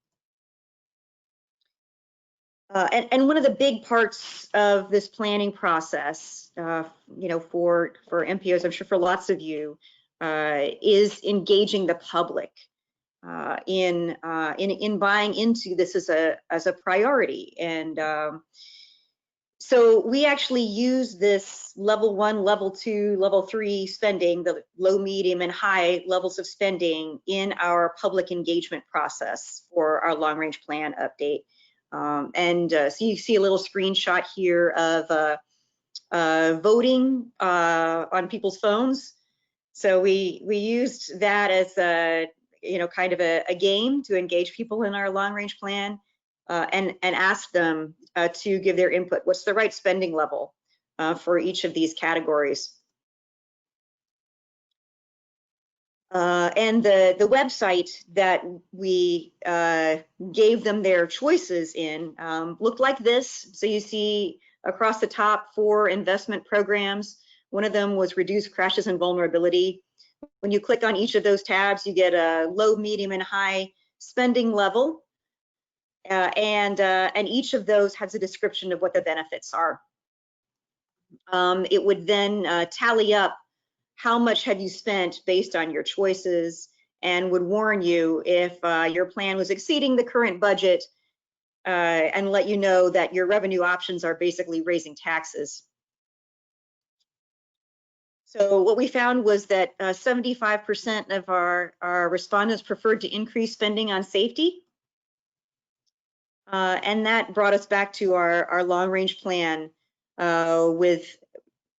And one of the big parts of this planning process, you know, for MPOs, I'm sure for lots of you, is engaging the public in buying into this as a priority. And so we actually use this level 1, level 2, level 3 spending, the low, medium, and high levels of spending in our public engagement process for our long range plan update. So you see a little screenshot here of voting on people's phones. So we used that as a, you know, kind of a game to engage people in our long range plan and ask them to give their input. What's the right spending level for each of these categories? And the website that we gave them their choices in looked like this. So you see across the top 4 investment programs. One of them was reduce crashes and vulnerability. When you click on each of those tabs, you get a low, medium, and high spending level. And each of those has a description of what the benefits are. It would then tally up how much have you spent based on your choices, and would warn you if your plan was exceeding the current budget, and let you know that your revenue options are basically raising taxes. So what we found was that 75% of our respondents preferred to increase spending on safety. And that brought us back to our long range plan with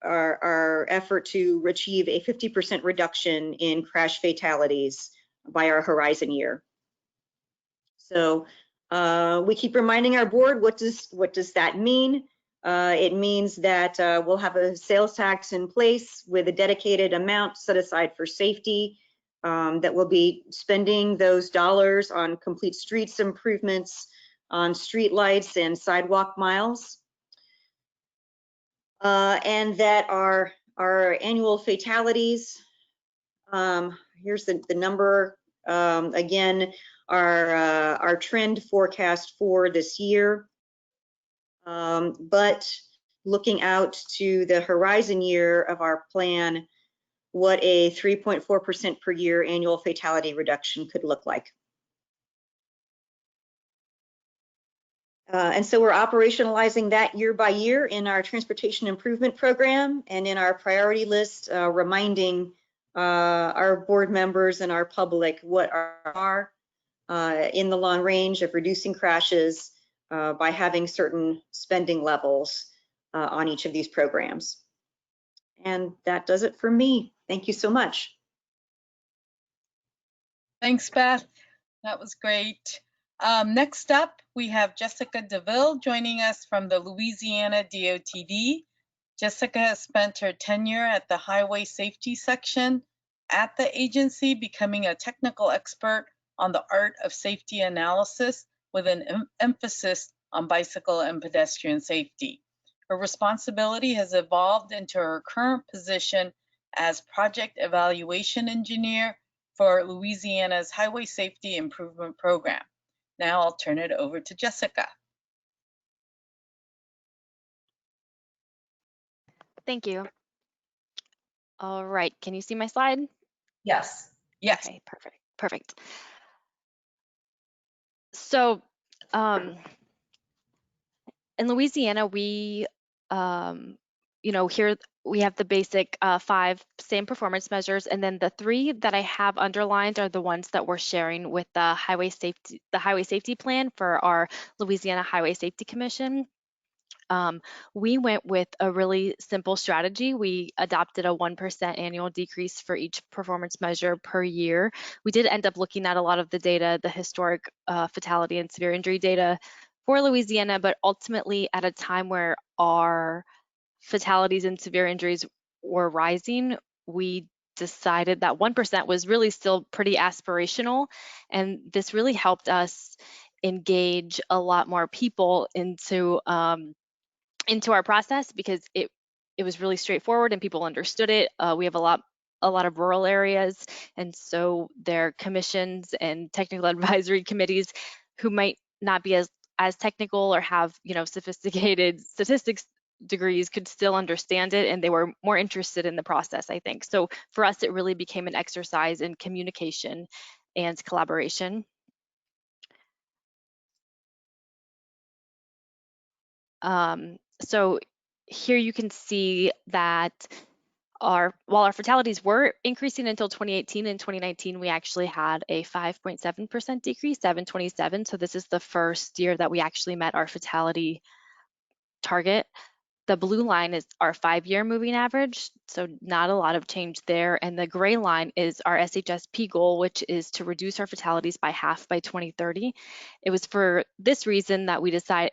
our effort to achieve a 50% reduction in crash fatalities by our horizon year. So we keep reminding our board, what does that mean? It means that we'll have a sales tax in place with a dedicated amount set aside for safety, that we'll be spending those dollars on complete streets improvements, on street lights and sidewalk miles. And that our annual fatalities, here's the number, again, our trend forecast for this year. But looking out to the horizon year of our plan, what a 3.4% per year annual fatality reduction could look like. And so we're operationalizing that year by year in our transportation improvement program and in our priority list, reminding our board members and our public what are in the long range of reducing crashes by having certain spending levels on each of these programs. And that does it for me. Thank you so much. Thanks, Beth. That was great. Next up, we have Jessica DeVille joining us from the Louisiana DOTD. Jessica has spent her tenure at the Highway Safety Section at the agency, becoming a technical expert on the art of safety analysis with an emphasis on bicycle and pedestrian safety. Her responsibility has evolved into her current position as Project Evaluation Engineer for Louisiana's Highway Safety Improvement Program. Now I'll turn it over to Jessica. Thank you. All right, can you see my slide? Yes. Yes. Okay, perfect. So in Louisiana, we, you know, here we have the basic 5 same performance measures, and then the 3 that I have underlined are the ones that we're sharing with the highway safety plan for our Louisiana Highway Safety Commission. We went with a really simple strategy. We adopted a 1% annual decrease for each performance measure per year. We did end up looking at a lot of the data, the historic fatality and severe injury data for Louisiana, but ultimately at a time where our fatalities and severe injuries were rising, we decided that 1% was really still pretty aspirational, and this really helped us engage a lot more people into our process, because it was really straightforward and people understood it. We have a lot of rural areas, and so their commissions and technical advisory committees who might not be as technical or have, you know, sophisticated statistics degrees could still understand it, and they were more interested in the process, I think. So for us, it really became an exercise in communication and collaboration. So here you can see that while our fatalities were increasing until 2018, in 2019 we actually had a 5.7% decrease, 727. So this is the first year that we actually met our fatality target. The blue line is our 5-year moving average, so not a lot of change there. And the gray line is our SHSP goal, which is to reduce our fatalities by half by 2030. It was for this reason that we decided,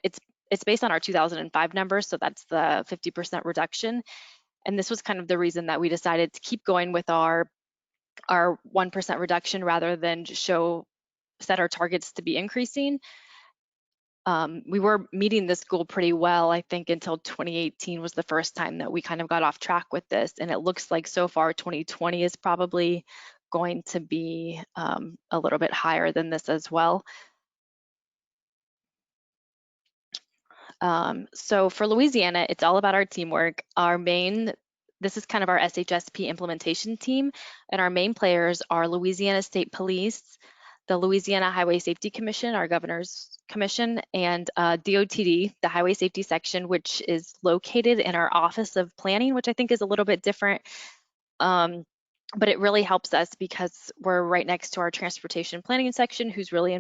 it's based on our 2005 numbers, so that's the 50% reduction. And this was kind of the reason that we decided to keep going with our 1% reduction rather than just set our targets to be increasing. We were meeting this goal pretty well, I think, until 2018 was the first time that we kind of got off track with this. And it looks like so far 2020 is probably going to be a little bit higher than this as well. So for Louisiana, it's all about our teamwork. This is kind of our SHSP implementation team, and our main players are Louisiana State Police, the Louisiana Highway Safety Commission, our governor's commission, and DOTD, the Highway Safety Section, which is located in our Office of Planning, which I think is a little bit different. But it really helps us because we're right next to our transportation planning section, who's really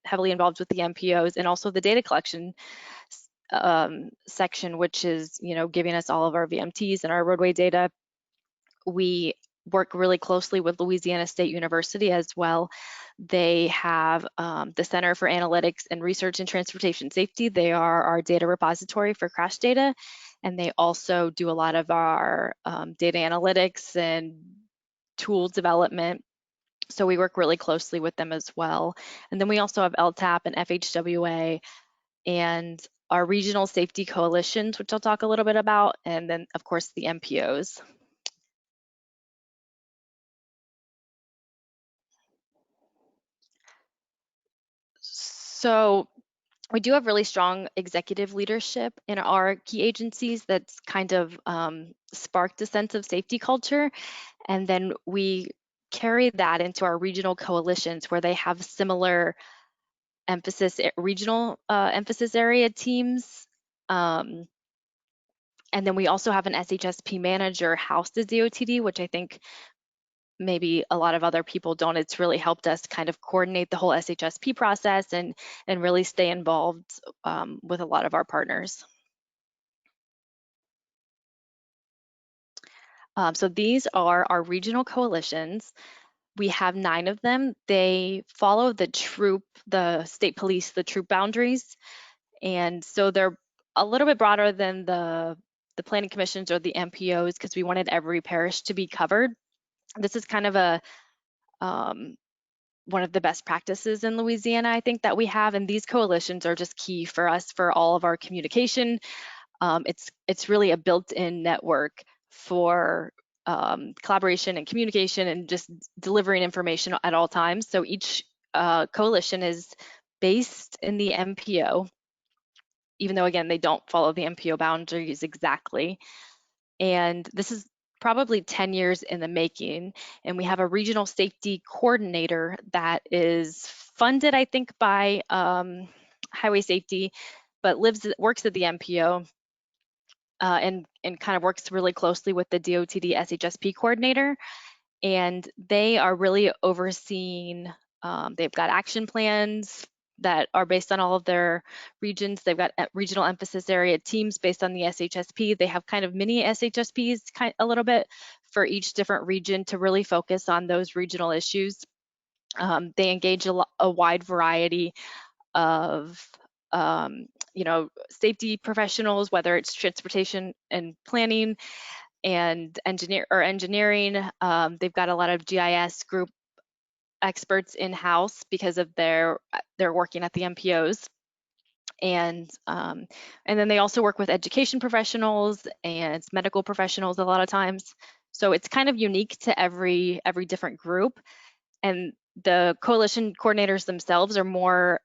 heavily involved with the MPOs, and also the data collection section, which is, you know, giving us all of our VMTs and our roadway data. We work really closely with Louisiana State University as well. They have the Center for Analytics and Research in Transportation Safety. They are our data repository for crash data, and they also do a lot of our data analytics and tool development. So we work really closely with them as well. And then we also have LTAP and FHWA and our regional safety coalitions, which I'll talk a little bit about, and then of course the MPOs. So we do have really strong executive leadership in our key agencies that's kind of sparked a sense of safety culture. And then we carry that into our regional coalitions where they have similar regional emphasis area teams. And then we also have an SHSP manager housed as DOTD, which I think maybe a lot of other people don't. It's really helped us kind of coordinate the whole SHSP process and really stay involved with a lot of our partners. So these are our regional coalitions. We have 9 of them. They follow the state police, the troop boundaries. And so they're a little bit broader than the planning commissions or the MPOs because we wanted every parish to be covered. This is kind of one of the best practices in Louisiana, I think, that we have, and these coalitions are just key for us for all of our communication. It's really a built-in network for collaboration and communication and just delivering information at all times. So each coalition is based in the MPO, even though, again, they don't follow the MPO boundaries exactly. And this is probably 10 years in the making. And we have a regional safety coordinator that is funded, I think, by Highway Safety, but works at the MPO and kind of works really closely with the DOTD SHSP coordinator. And they are really overseeing, they've got action plans that are based on all of their regions. They've got regional emphasis area teams based on the SHSP. They have kind of mini SHSPs a little bit for each different region to really focus on those regional issues. They engage a wide variety of safety professionals, whether it's transportation and planning and engineering. They've got a lot of GIS group experts in-house because of they're working at the MPOs. And then they also work with education professionals and medical professionals a lot of times. So it's kind of unique to every different group. And the coalition coordinators themselves are more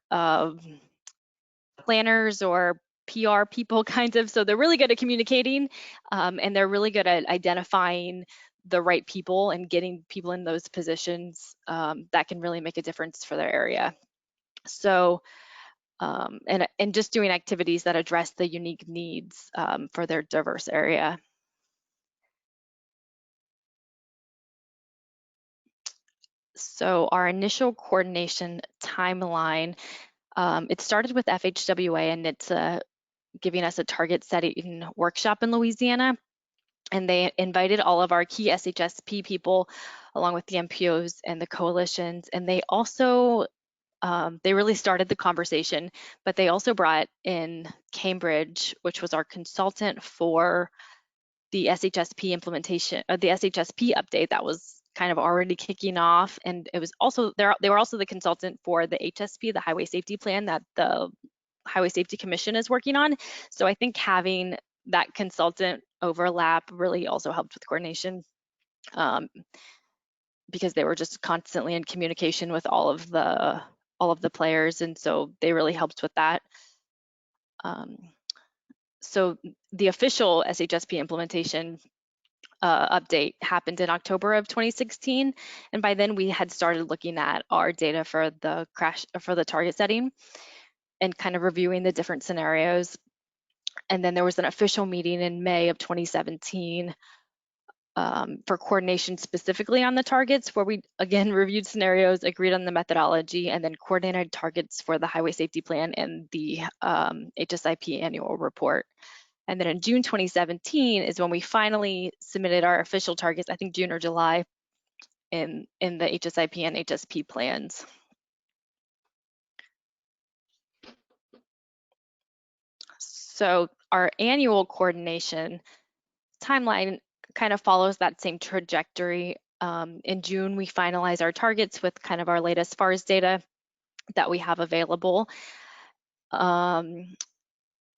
planners or PR people kind of. So they're really good at communicating, and they're really good at identifying the right people and getting people in those positions that can really make a difference for their area. So and just doing activities that address the unique needs for their diverse area. So our initial coordination timeline, it started with FHWA, and it's giving us a target setting workshop in Louisiana. And they invited all of our key SHSP people along with the MPOs and the coalitions. And they also they really started the conversation, but they also brought in Cambridge, which was our consultant for the SHSP implementation, the SHSP update that was kind of already kicking off. And it was also, they were also the consultant for the HSP, the Highway Safety Plan that the Highway Safety Commission is working on. So I think having that consultant overlap really also helped with coordination. Because they were just constantly in communication with all of the players, and so they really helped with that. So the official SHSP implementation update happened in October of 2016, and by then we had started looking at our data for the target setting and kind of reviewing the different scenarios. And then there was an official meeting in May of 2017 for coordination specifically on the targets, where we again reviewed scenarios, agreed on the methodology, and then coordinated targets for the Highway Safety Plan and the HSIP annual report. And then in June 2017 is when we finally submitted our official targets, I think June or July, in the HSIP and HSP plans. So our annual coordination timeline kind of follows that same trajectory. In June, we finalize our targets with kind of our latest FARS data that we have available.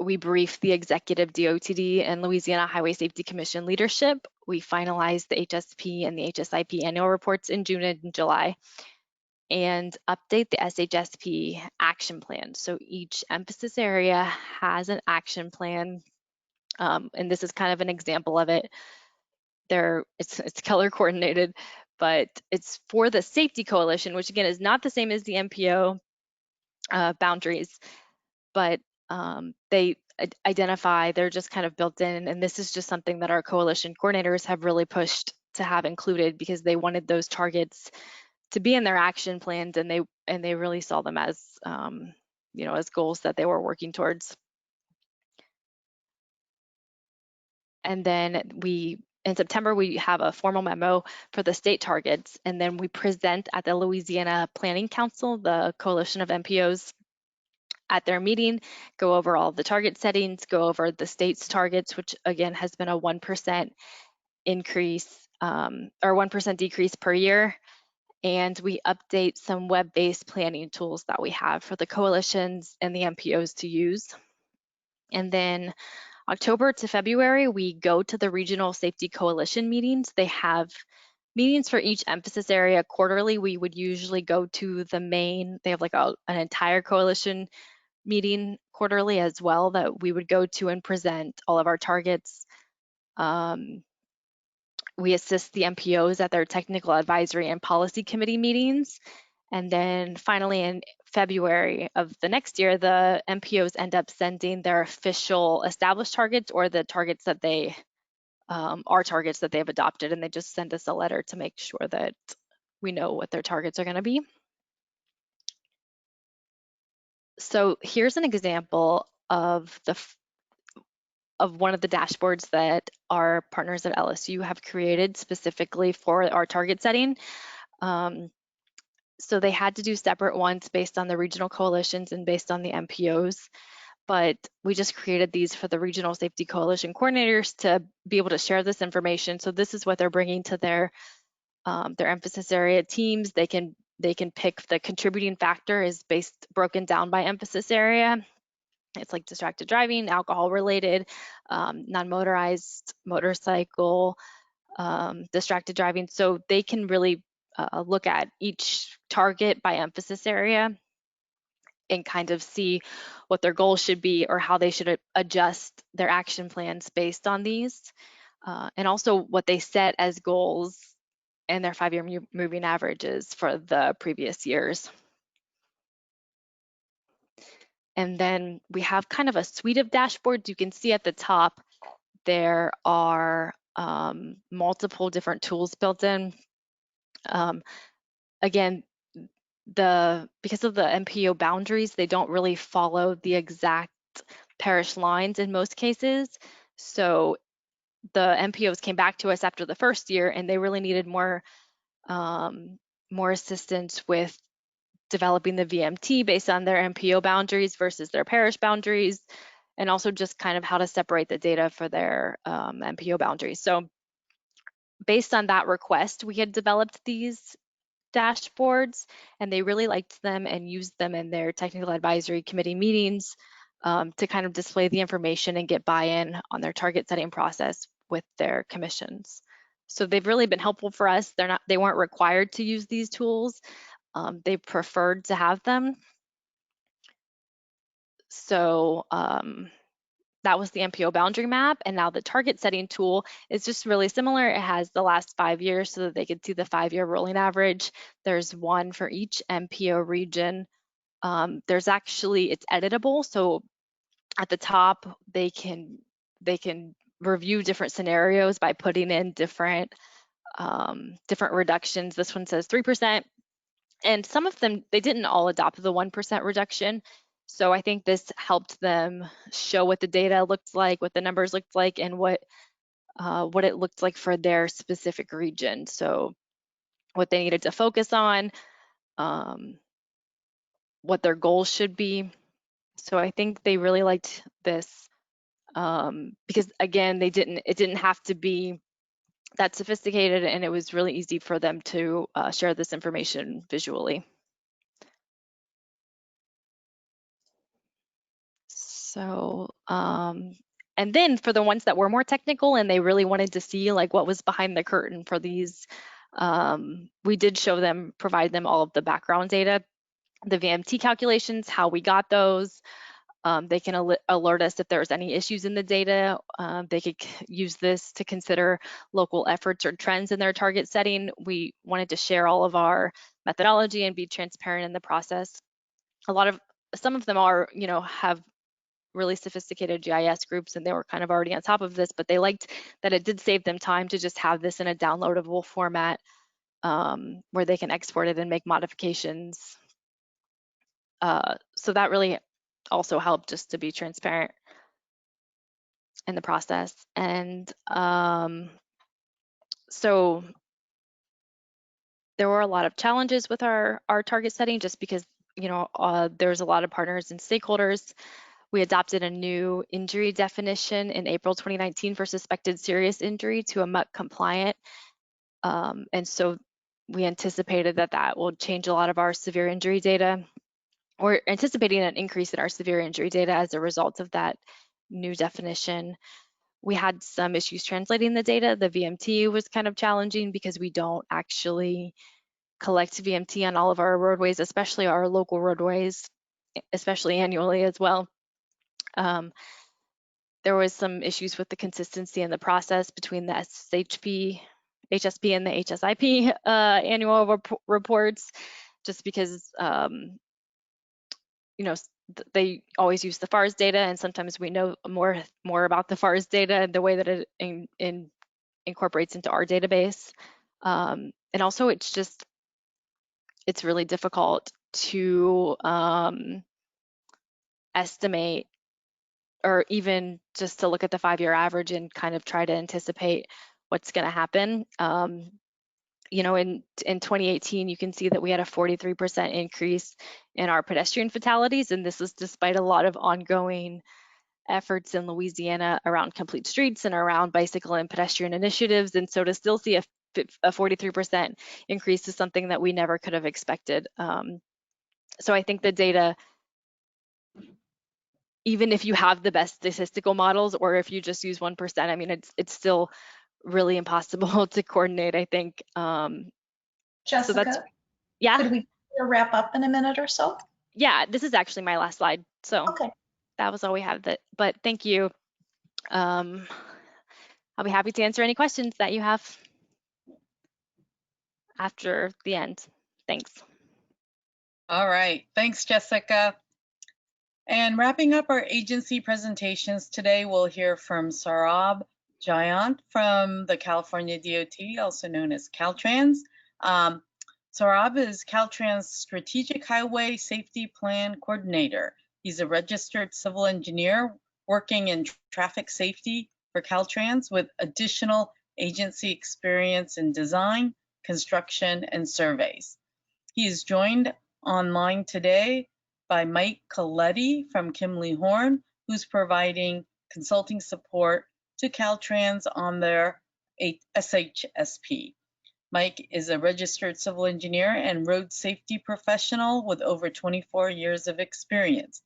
We brief the executive DOTD and Louisiana Highway Safety Commission leadership. We finalize the HSP and the HSIP annual reports in June and July, and update the SHSP action plan. So each emphasis area has an action plan, and this is kind of an example of it. It's color coordinated, but it's for the safety coalition, which again is not the same as the MPO boundaries, but they identify, they're just kind of built in, and this is just something that our coalition coordinators have really pushed to have included because they wanted those targets to be in their action plans, and they really saw them as as goals that they were working towards. And then in September, we have a formal memo for the state targets, and then we present at the Louisiana Planning Council, the coalition of MPOs, at their meeting, go over all the target settings, go over the state's targets, which again has been a 1% increase or 1% decrease per year. And we update some web-based planning tools that we have for the coalitions and the MPOs to use. And then October to February, we go to the Regional Safety Coalition meetings. They have meetings for each emphasis area quarterly. We would usually go to the main, they have like an entire coalition meeting quarterly as well that we would go to and present all of our targets. We assist the MPOs at their technical advisory and policy committee meetings. And then finally in February of the next year, the MPOs end up sending their official established targets or the targets that they are targets that they've adopted, and they just send us a letter to make sure that we know what their targets are going to be. So here's an example of one of the dashboards that our partners at LSU have created specifically for our target setting. So they had to do separate ones based on the regional coalitions and based on the MPOs, but we just created these for the Regional Safety Coalition coordinators to be able to share this information. So this is what they're bringing to their emphasis area teams. They can They can pick the contributing factor is broken down by emphasis area. It's like distracted driving, alcohol related, non-motorized motorcycle, distracted driving. So they can really look at each target by emphasis area and kind of see what their goals should be or how they should adjust their action plans based on these. And also what they set as goals and their 5-year moving averages for the previous years. And then we have kind of a suite of dashboards. You can see at the top, there are multiple different tools built in. Again, because of the MPO boundaries, they don't really follow the exact parish lines in most cases. So the MPOs came back to us after the first year and they really needed more assistance with developing the VMT based on their MPO boundaries versus their parish boundaries, and also just kind of how to separate the data for their MPO boundaries. So based on that request, we had developed these dashboards, and they really liked them and used them in their technical advisory committee meetings to kind of display the information and get buy-in on their target setting process with their commissions. So they've really been helpful for us. They weren't required to use these tools. They preferred to have them. So that was the MPO boundary map. And now the target setting tool is just really similar. It has the last 5 years so that they could see the 5-year rolling average. There's one for each MPO region. It's editable. So at the top, they can review different scenarios by putting in different reductions. This one says 3%. And some of them, they didn't all adopt the 1% reduction. So I think this helped them show what the data looked like, what the numbers looked like, and what it looked like for their specific region. So what they needed to focus on, what their goals should be. So I think they really liked this because again, it didn't have to be that sophisticated, and it was really easy for them to share this information visually. So, and then for the ones that were more technical and they really wanted to see like what was behind the curtain for these, we did provide them all of the background data, the VMT calculations, how we got those. They can alert us if there's any issues in the data. They could use this to consider local efforts or trends in their target setting. We wanted to share all of our methodology and be transparent in the process. Some of them are, have really sophisticated GIS groups, and they were kind of already on top of this, but they liked that it did save them time to just have this in a downloadable format where they can export it and make modifications. So that really also helped just to be transparent in the process. And so there were a lot of challenges with our target setting just because, there's a lot of partners and stakeholders. We adopted a new injury definition in April 2019 for suspected serious injury to a MUC compliant. And so we anticipated that will change a lot of our severe injury data. We're anticipating an increase in our severe injury data as a result of that new definition. We had some issues translating the data. The VMT was kind of challenging because we don't actually collect VMT on all of our roadways, especially our local roadways, especially annually as well. There was some issues with the consistency in the process between the HSP and the HSIP annual reports, just because they always use the FARS data, and sometimes we know more about the FARS data and the way that it incorporates into our database. And also, it's really difficult to estimate, or even just to look at the 5-year average and kind of try to anticipate what's going to happen. In 2018, you can see that we had a 43% increase in our pedestrian fatalities, and this is despite a lot of ongoing efforts in Louisiana around complete streets and around bicycle and pedestrian initiatives. And so to still see a 43% increase is something that we never could have expected. So I think the data, even if you have the best statistical models, or if you just use 1%, I mean, it's still really impossible to coordinate, I think. Jessica, so that's, yeah. Could we wrap up in a minute or so? Yeah, this is actually my last slide. So Okay. that was all we have. But thank you. I'll be happy to answer any questions that you have after the end. Thanks. All right, thanks, Jessica. And wrapping up our agency presentations today, we'll hear from Saurabh Jayant from the California DOT, also known as Caltrans. Saurabh is Caltrans Strategic Highway Safety Plan Coordinator. He's a registered civil engineer working in traffic safety for Caltrans with additional agency experience in design, construction, and surveys. He is joined online today by Mike Coletti from Kimley Horn, who's providing consulting support to Caltrans on their SHSP. Mike is a registered civil engineer and road safety professional with over 24 years of experience.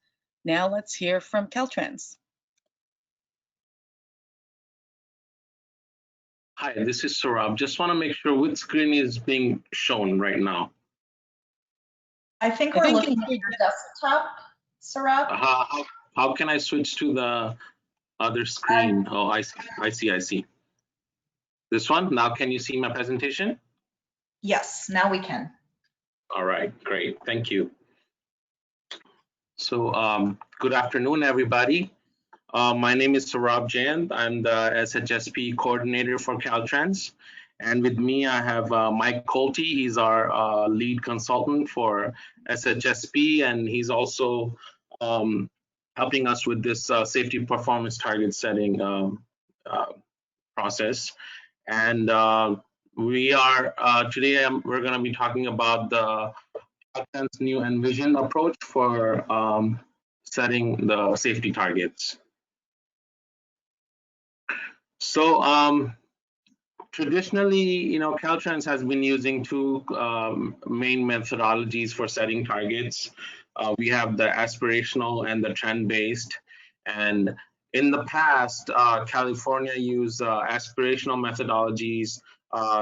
Now let's hear from Caltrans. Hi, this is Saurabh. Just want to make sure which screen is being shown right now. I think we're looking at your desktop, Saurabh. How can I switch to the other screen? Oh, I see. This one? Now can you see my presentation? Yes, now we can. All right, great. Thank you. So good afternoon, everybody. My name is Saurabh Jayant. I'm the SHSP coordinator for Caltrans. And with me, I have Mike Coletti. He's our lead consultant for SHSP, and he's also helping us with this safety performance target setting process. And we are today we're going to be talking about the Caltrans new Envision approach for setting the safety targets. So traditionally, Caltrans has been using two main methodologies for setting targets. We have the aspirational and the trend-based. And in the past, California used aspirational methodologies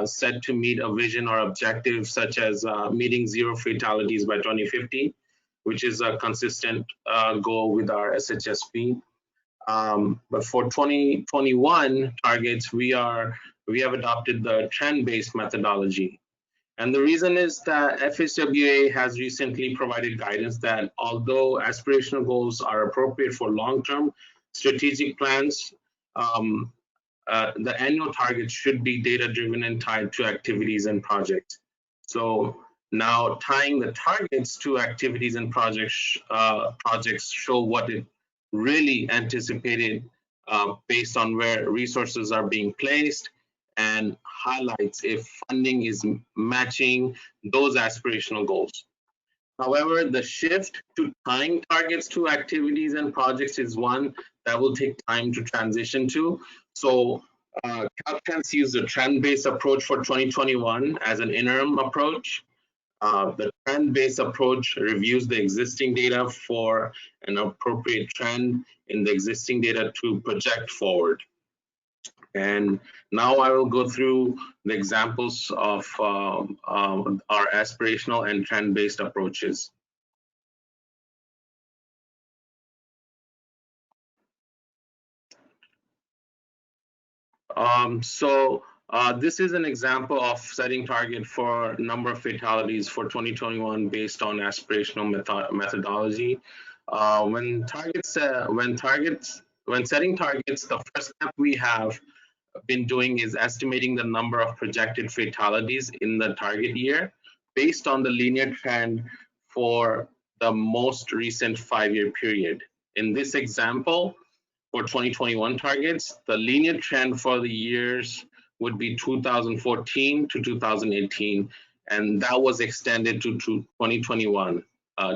set to meet a vision or objective, such as meeting 0 fatalities by 2050, which is a consistent goal with our SHSP. But for 2021 targets, we have adopted the trend-based methodology. And the reason is that FHWA has recently provided guidance that although aspirational goals are appropriate for long-term strategic plans, the annual targets should be data-driven and tied to activities and projects. So now tying the targets to activities and projects show what it really anticipated based on where resources are being placed, and highlights if funding is matching those aspirational goals. However, the shift to tying targets to activities and projects is one that will take time to transition to. So Caltrans used a trend-based approach for 2021 as an interim approach. The trend-based approach reviews the existing data for an appropriate trend in the existing data to project forward. And now I will go through the examples of our aspirational and trend-based approaches. This is an example of setting target for number of fatalities for 2021 based on aspirational methodology. When setting targets, the first step we have been doing is estimating the number of projected fatalities in the target year based on the linear trend for the most recent 5-year period. In this example, for 2021 targets, the linear trend for the years would be 2014 to 2018, and that was extended to 2021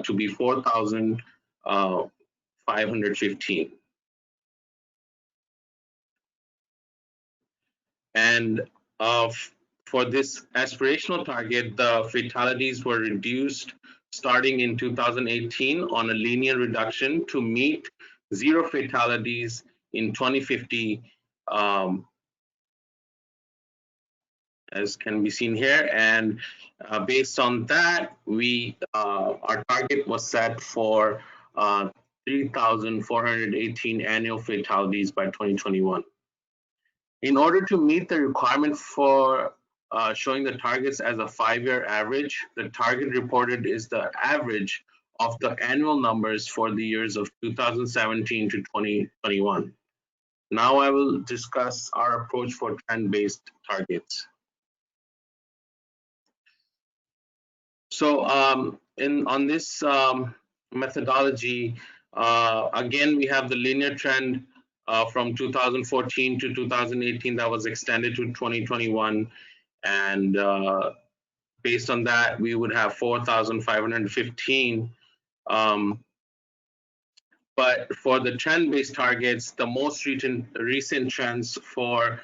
to be 4,515. And For this aspirational target, the fatalities were reduced starting in 2018 on a linear reduction to meet 0 fatalities in 2050, as can be seen here. And based on that, our target was set for 3,418 annual fatalities by 2021. In order to meet the requirement for showing the targets as a 5-year average, the target reported is the average of the annual numbers for the years of 2017 to 2021. Now I will discuss our approach for trend-based targets. So on this methodology, again, we have the linear trend from 2014 to 2018 that was extended to 2021. And based on that, we would have 4,515. But for the trend-based targets, the most recent trends for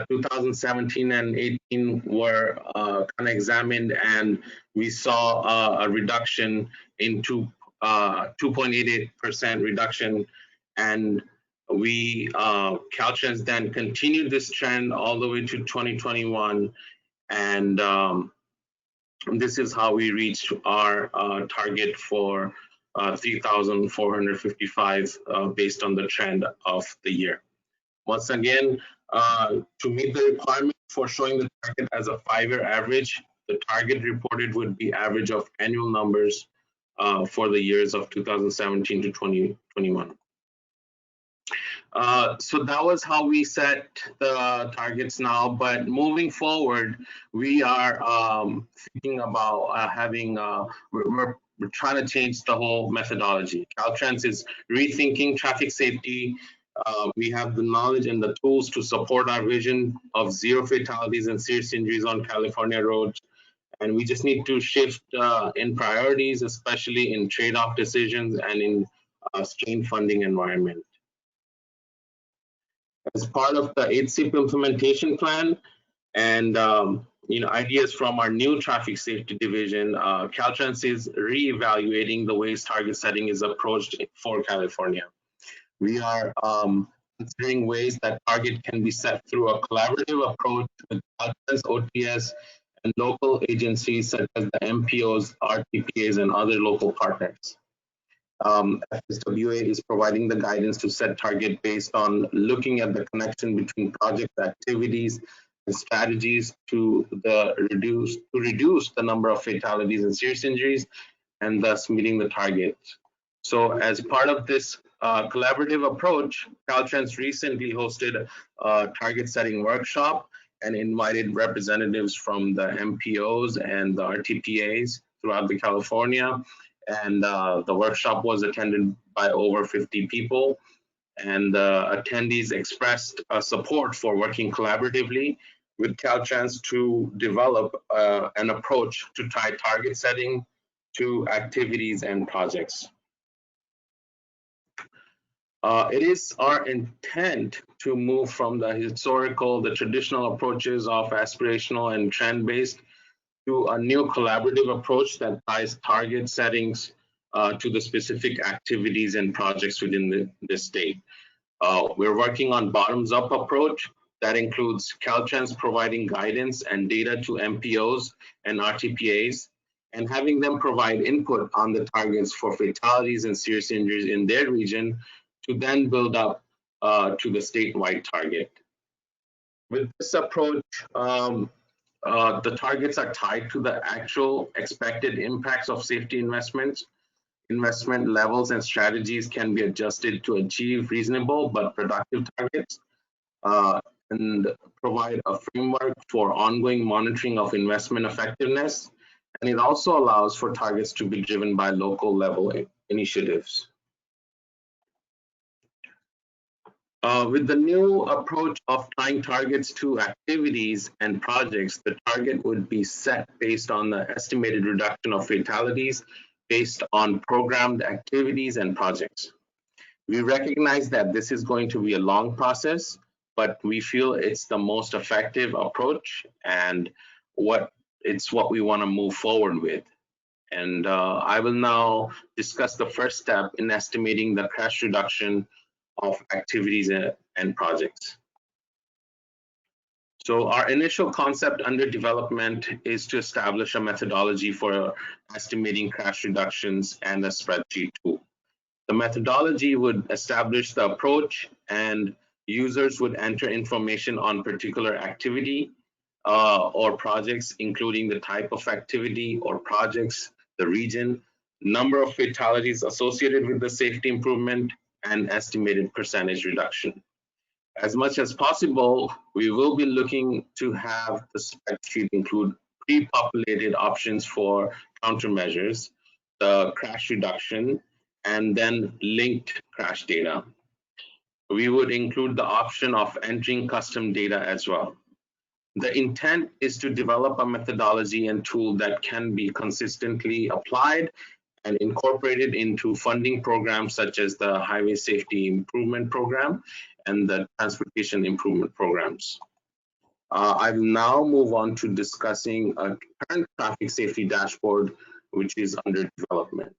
2017 and 18 were kind of examined, and we saw a reduction in 2.88% reduction, and we Caltrans then continued this trend all the way to 2021, and this is how we reached our target for 3,455 based on the trend of the year. Once again, to meet the requirement for showing the target as a 5-year average, the target reported would be average of annual numbers for the years of 2017 to 2021. So that was how we set the targets now, but moving forward, we are thinking about we're trying to change the whole methodology. Caltrans is rethinking traffic safety. We have the knowledge and the tools to support our vision of 0 fatalities and serious injuries on California roads. And we just need to shift in priorities, especially in trade-off decisions and in strained funding environment. As part of the 8CIP implementation plan and ideas from our new traffic safety division, Caltrans is re-evaluating the ways target setting is approached for California. We are considering ways that target can be set through a collaborative approach with Caltrans, OTS, and local agencies such as the MPOs, RTPAs, and other local partners. FHWA is providing the guidance to set target based on looking at the connection between project activities and strategies to reduce the number of fatalities and serious injuries, and thus meeting the target. So as part of this collaborative approach, Caltrans recently hosted a target setting workshop and invited representatives from the MPOs and the RTPAs throughout the California. And the workshop was attended by over 50 people. And attendees expressed support for working collaboratively with Caltrans to develop an approach to tie target setting to activities and projects. It is our intent to move from the traditional approaches of aspirational and trend-based to a new collaborative approach that ties target settings to the specific activities and projects within the state. We're working on bottoms-up approach that includes Caltrans providing guidance and data to MPOs and RTPAs, and having them provide input on the targets for fatalities and serious injuries in their region to then build up to the statewide target. With this approach, the targets are tied to the actual expected impacts of safety investments. Investment levels and strategies can be adjusted to achieve reasonable but productive targets and provide a framework for ongoing monitoring of investment effectiveness. And it also allows for targets to be driven by local level initiatives. With the new approach of tying targets to activities and projects, the target would be set based on the estimated reduction of fatalities based on programmed activities and projects. We recognize that this is going to be a long process, but we feel it's the most effective approach, and what we want to move forward with. And I will now discuss the first step in estimating the crash reduction of activities and projects. So our initial concept under development is to establish a methodology for estimating crash reductions and a spreadsheet tool. The methodology would establish the approach, and users would enter information on particular activity or projects, including the type of activity or projects, the region, number of fatalities associated with the safety improvement, and estimated percentage reduction. As much as possible, we will be looking to have the spreadsheet include pre-populated options for countermeasures, the crash reduction, and then linked crash data. We would include the option of entering custom data as well. The intent is to develop a methodology and tool that can be consistently applied and incorporated into funding programs such as the Highway Safety Improvement Program and the Transportation Improvement Programs. I will now move on to discussing a current traffic safety dashboard, which is under development.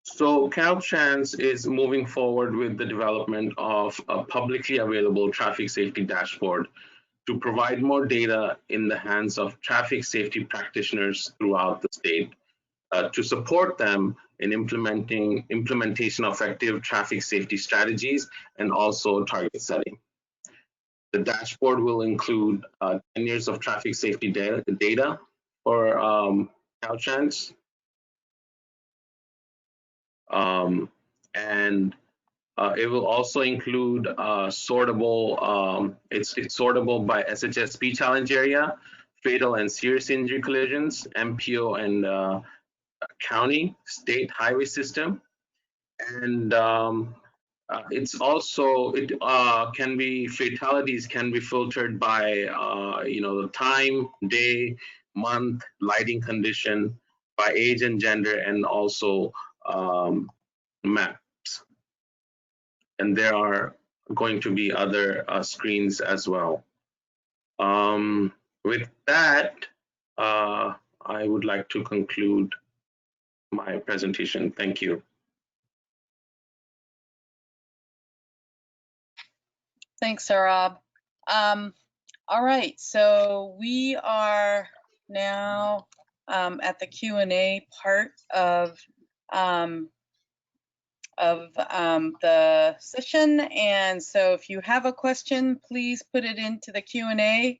So Caltrans is moving forward with the development of a publicly available traffic safety dashboard to provide more data in the hands of traffic safety practitioners throughout the state to support them in implementation of effective traffic safety strategies and also target setting. The dashboard will include 10 years of traffic safety data for Caltrans. And it will also include sortable, it's sortable by SHSP challenge area, fatal and serious injury collisions, MPO and county, state highway system. And it's also, can be, fatalities can be filtered by, the time, day, month, lighting condition, by age and gender, and also maps. And there are going to be other screens as well. With that, I would like to conclude my presentation. Thank you. Thanks, Saurabh. All right, so we are now at the Q&A part of the session. And so if you have a question, please put it into the Q&A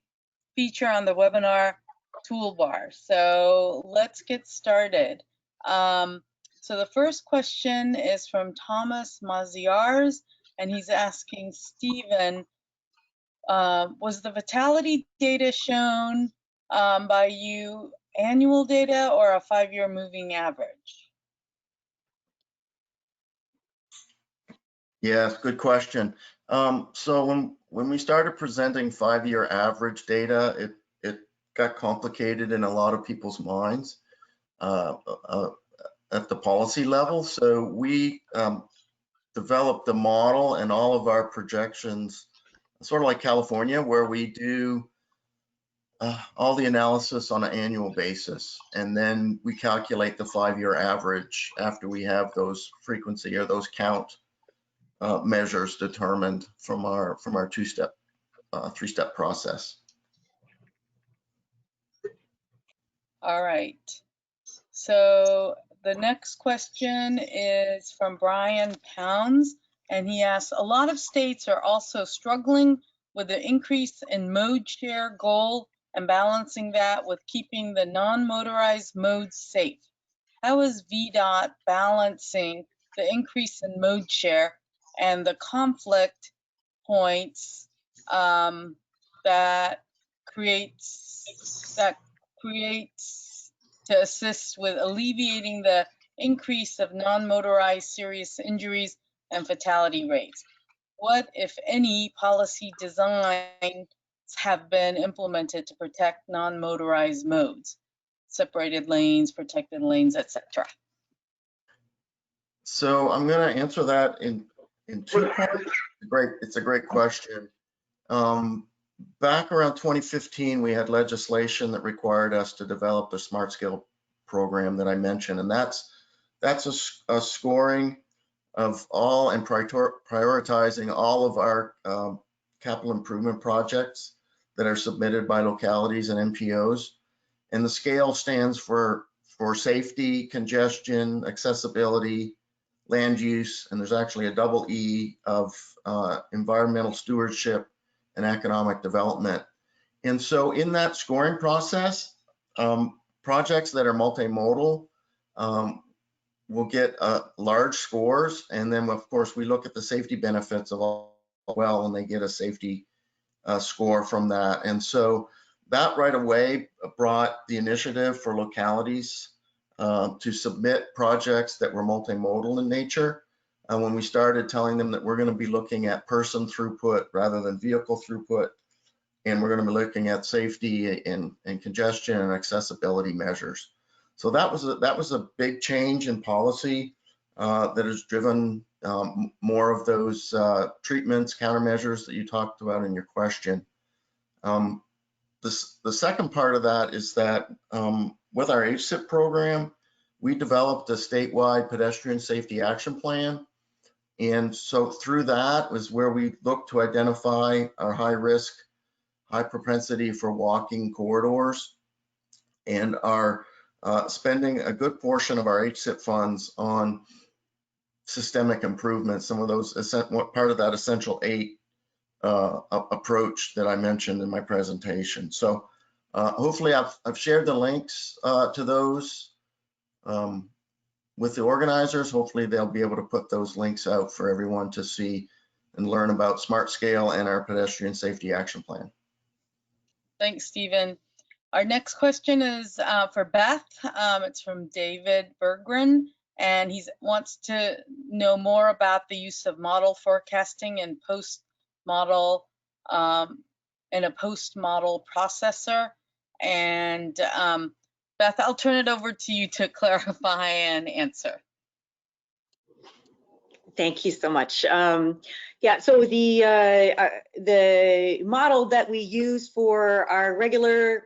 feature on the webinar toolbar. So let's get started. So the first question is from Thomas Maziars, and he's asking Stephen, was the fatality data shown by you annual data or a 5-year moving average? Yes, good question. So when we started presenting 5-year average data, it got complicated in a lot of people's minds at the policy level. So we developed a model and all of our projections, sort of like California, where we do all the analysis on an annual basis. And then we calculate the 5-year average after we have those frequency or those count measures determined from our 2-step, 3-step process. All right. So the next question is from Brian Pounds, and he asks, a lot of states are also struggling with the increase in mode share goal and balancing that with keeping the non-motorized modes safe. How is VDOT balancing the increase in mode share and the conflict points that creates to assist with alleviating the increase of non-motorized serious injuries and fatality rates? What, if any, policy designs have been implemented to protect non-motorized modes, separated lanes, protected lanes, etc.? So I'm going to answer that in 2 points. It's a great question. back around 2015, we had legislation that required us to develop the Smart Scale program that I mentioned, and that's a scoring of all and prioritizing all of our capital improvement projects that are submitted by localities and NPOs. And the scale stands for safety, congestion, accessibility, land use, and there's actually a double E of environmental stewardship and economic development. And so in that scoring process, projects that are multimodal will get large scores. And then of course, we look at the safety benefits of all well, and they get a safety score from that. And so that right away brought the initiative for localities to submit projects that were multimodal in nature. When we started telling them that we're going to be looking at person throughput rather than vehicle throughput, and we're going to be looking at safety and congestion and accessibility measures. So that was a big change in policy that has driven more of those treatments, countermeasures that you talked about in your question. The second part of that is that with our HSIP program, we developed a statewide pedestrian safety action plan. And so through that was where we look to identify our high risk, high propensity for walking corridors, and are spending a good portion of our HSIP funds on systemic improvements, some of those, part of that Essential 8 approach that I mentioned in my presentation. So hopefully I've shared the links to those with the organizers. Hopefully they'll be able to put those links out for everyone to see and learn about Smart Scale and our pedestrian safety action plan. Thanks, Stephen. Our next question is for Beth. It's from David Berggren, and he wants to know more about the use of model forecasting and post-model and a post-model processor. And Beth, I'll turn it over to you to clarify and answer. Thank you so much. Yeah, so the model that we use for our regular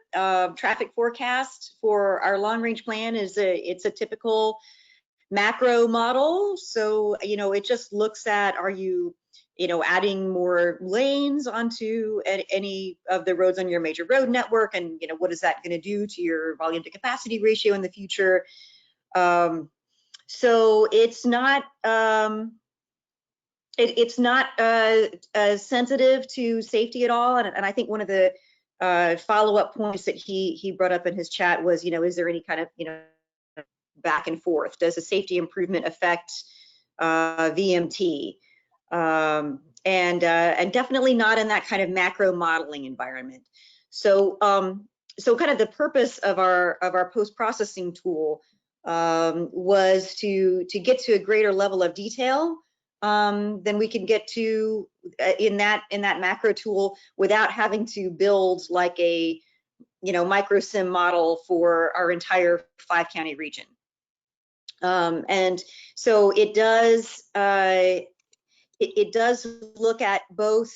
traffic forecast for our long range plan is it's a typical macro model. So, it just looks at, are you, adding more lanes onto any of the roads on your major road network, and what is that going to do to your volume to capacity ratio in the future? So it's not sensitive to safety at all. And I think one of the follow-up points that he brought up in his chat was, is there any kind of, back and forth? Does the safety improvement affect VMT? And definitely not in that kind of macro modeling environment. So, so kind of the purpose of our post-processing tool was to get to a greater level of detail than we can get to in that macro tool without having to build like a micro sim model for our entire 5-county region. And so it does look at both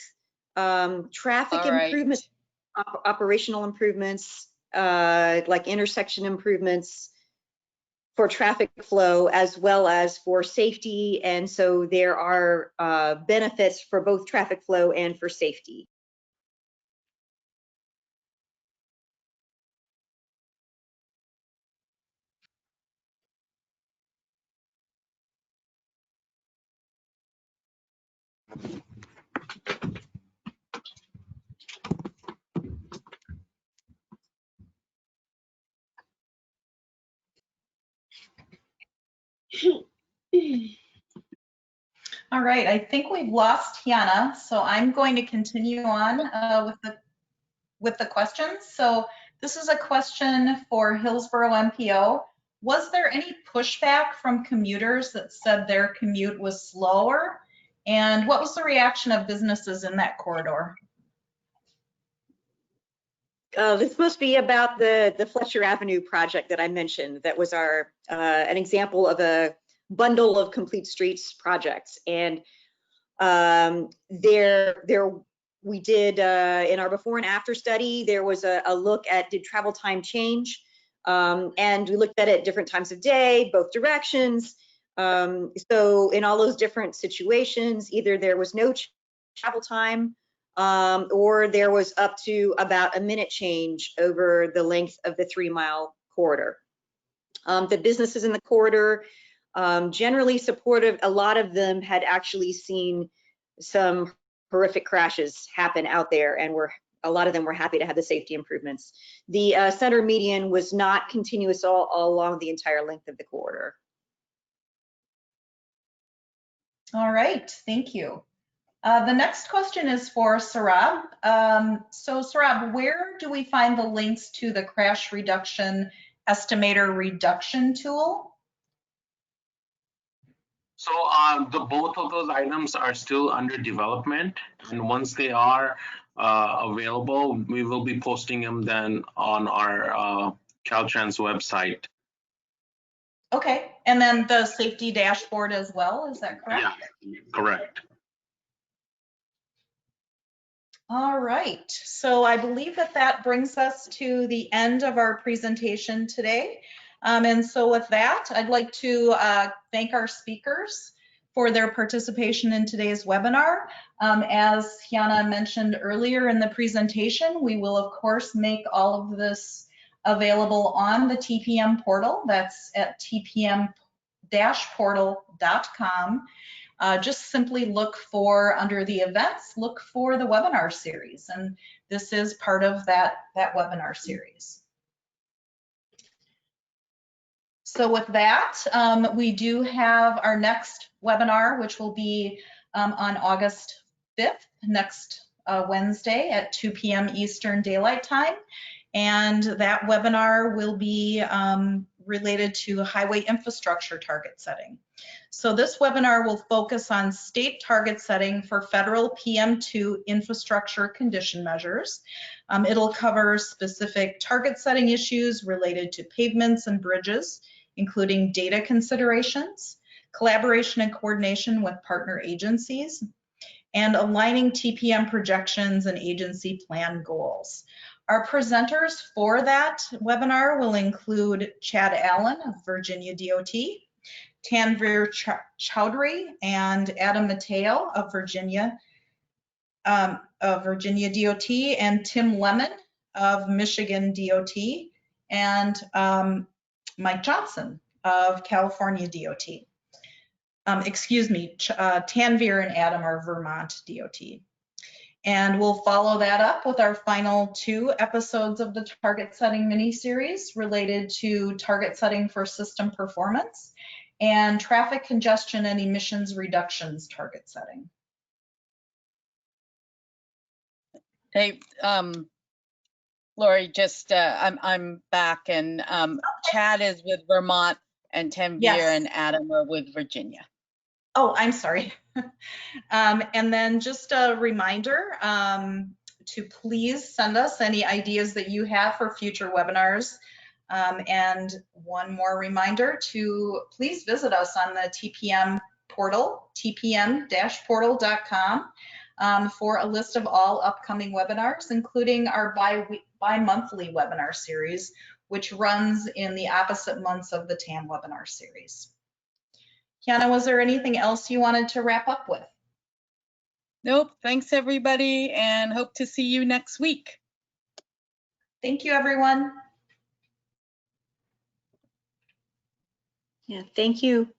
traffic improvements, operational improvements, like intersection improvements for traffic flow, as well as for safety. And so there are benefits for both traffic flow and for safety. All right, I think we've lost Tiana, so I'm going to continue on with the questions. So this is a question for Hillsborough MPO. Was there any pushback from commuters that said their commute was slower? And what was the reaction of businesses in that corridor? This must be about the Fletcher Avenue project that I mentioned. That was our an example of a bundle of complete streets projects, and there We did, in our before and after study, there was a look at did travel time change? And we looked at it at different times of day, both directions. So in all those different situations, either there was no travel time, or there was up to about a minute change over the length of the 3-mile corridor. The businesses in the corridor, generally supportive. A lot of them had actually seen some horrific crashes happen out there, and a lot of them were happy to have the safety improvements. The center median was not continuous all along the entire length of the corridor. All right, thank you. The next question is for Sarab. So Sarab, where do we find the links to the crash reduction estimator reduction tool? So both of those items are still under development, and once they are available, we will be posting them then on our Caltrans website. Okay, and then the safety dashboard as well, is that correct? Yeah, correct. All right, so I believe that brings us to the end of our presentation today. And so with that, I'd like to thank our speakers for their participation in today's webinar. As Hyana mentioned earlier in the presentation, we will of course make all of this available on the TPM portal. That's at tpm-portal.com. Just simply look for, under the events, look for the webinar series, and this is part of that webinar series. So with that, we do have our next webinar, which will be on August 5th, next Wednesday at 2 p.m. Eastern Daylight Time. And that webinar will be related to highway infrastructure target setting. So this webinar will focus on state target setting for federal PM2 infrastructure condition measures. It'll cover specific target setting issues related to pavements and bridges, including data considerations, collaboration and coordination with partner agencies, and aligning TPM projections and agency plan goals. Our presenters for that webinar will include Chad Allen of Virginia DOT, Tanvir Chowdhury and Adam Mateo of Virginia DOT, and Tim Lemon of Michigan DOT, and Mike Johnson of California DOT. Tanvir and Adam are Vermont DOT. And we'll follow that up with our final 2 episodes of the target setting mini-series related to target setting for system performance and traffic congestion and emissions reductions target setting. Hey, Lori, just I'm back, and Chad is with Vermont, and Tanvir and Adam are with Virginia. Oh, I'm sorry. And then just a reminder to please send us any ideas that you have for future webinars. And one more reminder to please visit us on the TPM portal, tpm-portal.com, for a list of all upcoming webinars, including our bi-monthly webinar series, which runs in the opposite months of the TAM webinar series. Hyana, was there anything else you wanted to wrap up with? Nope. Thanks, everybody, and hope to see you next week. Thank you, everyone. Yeah, thank you.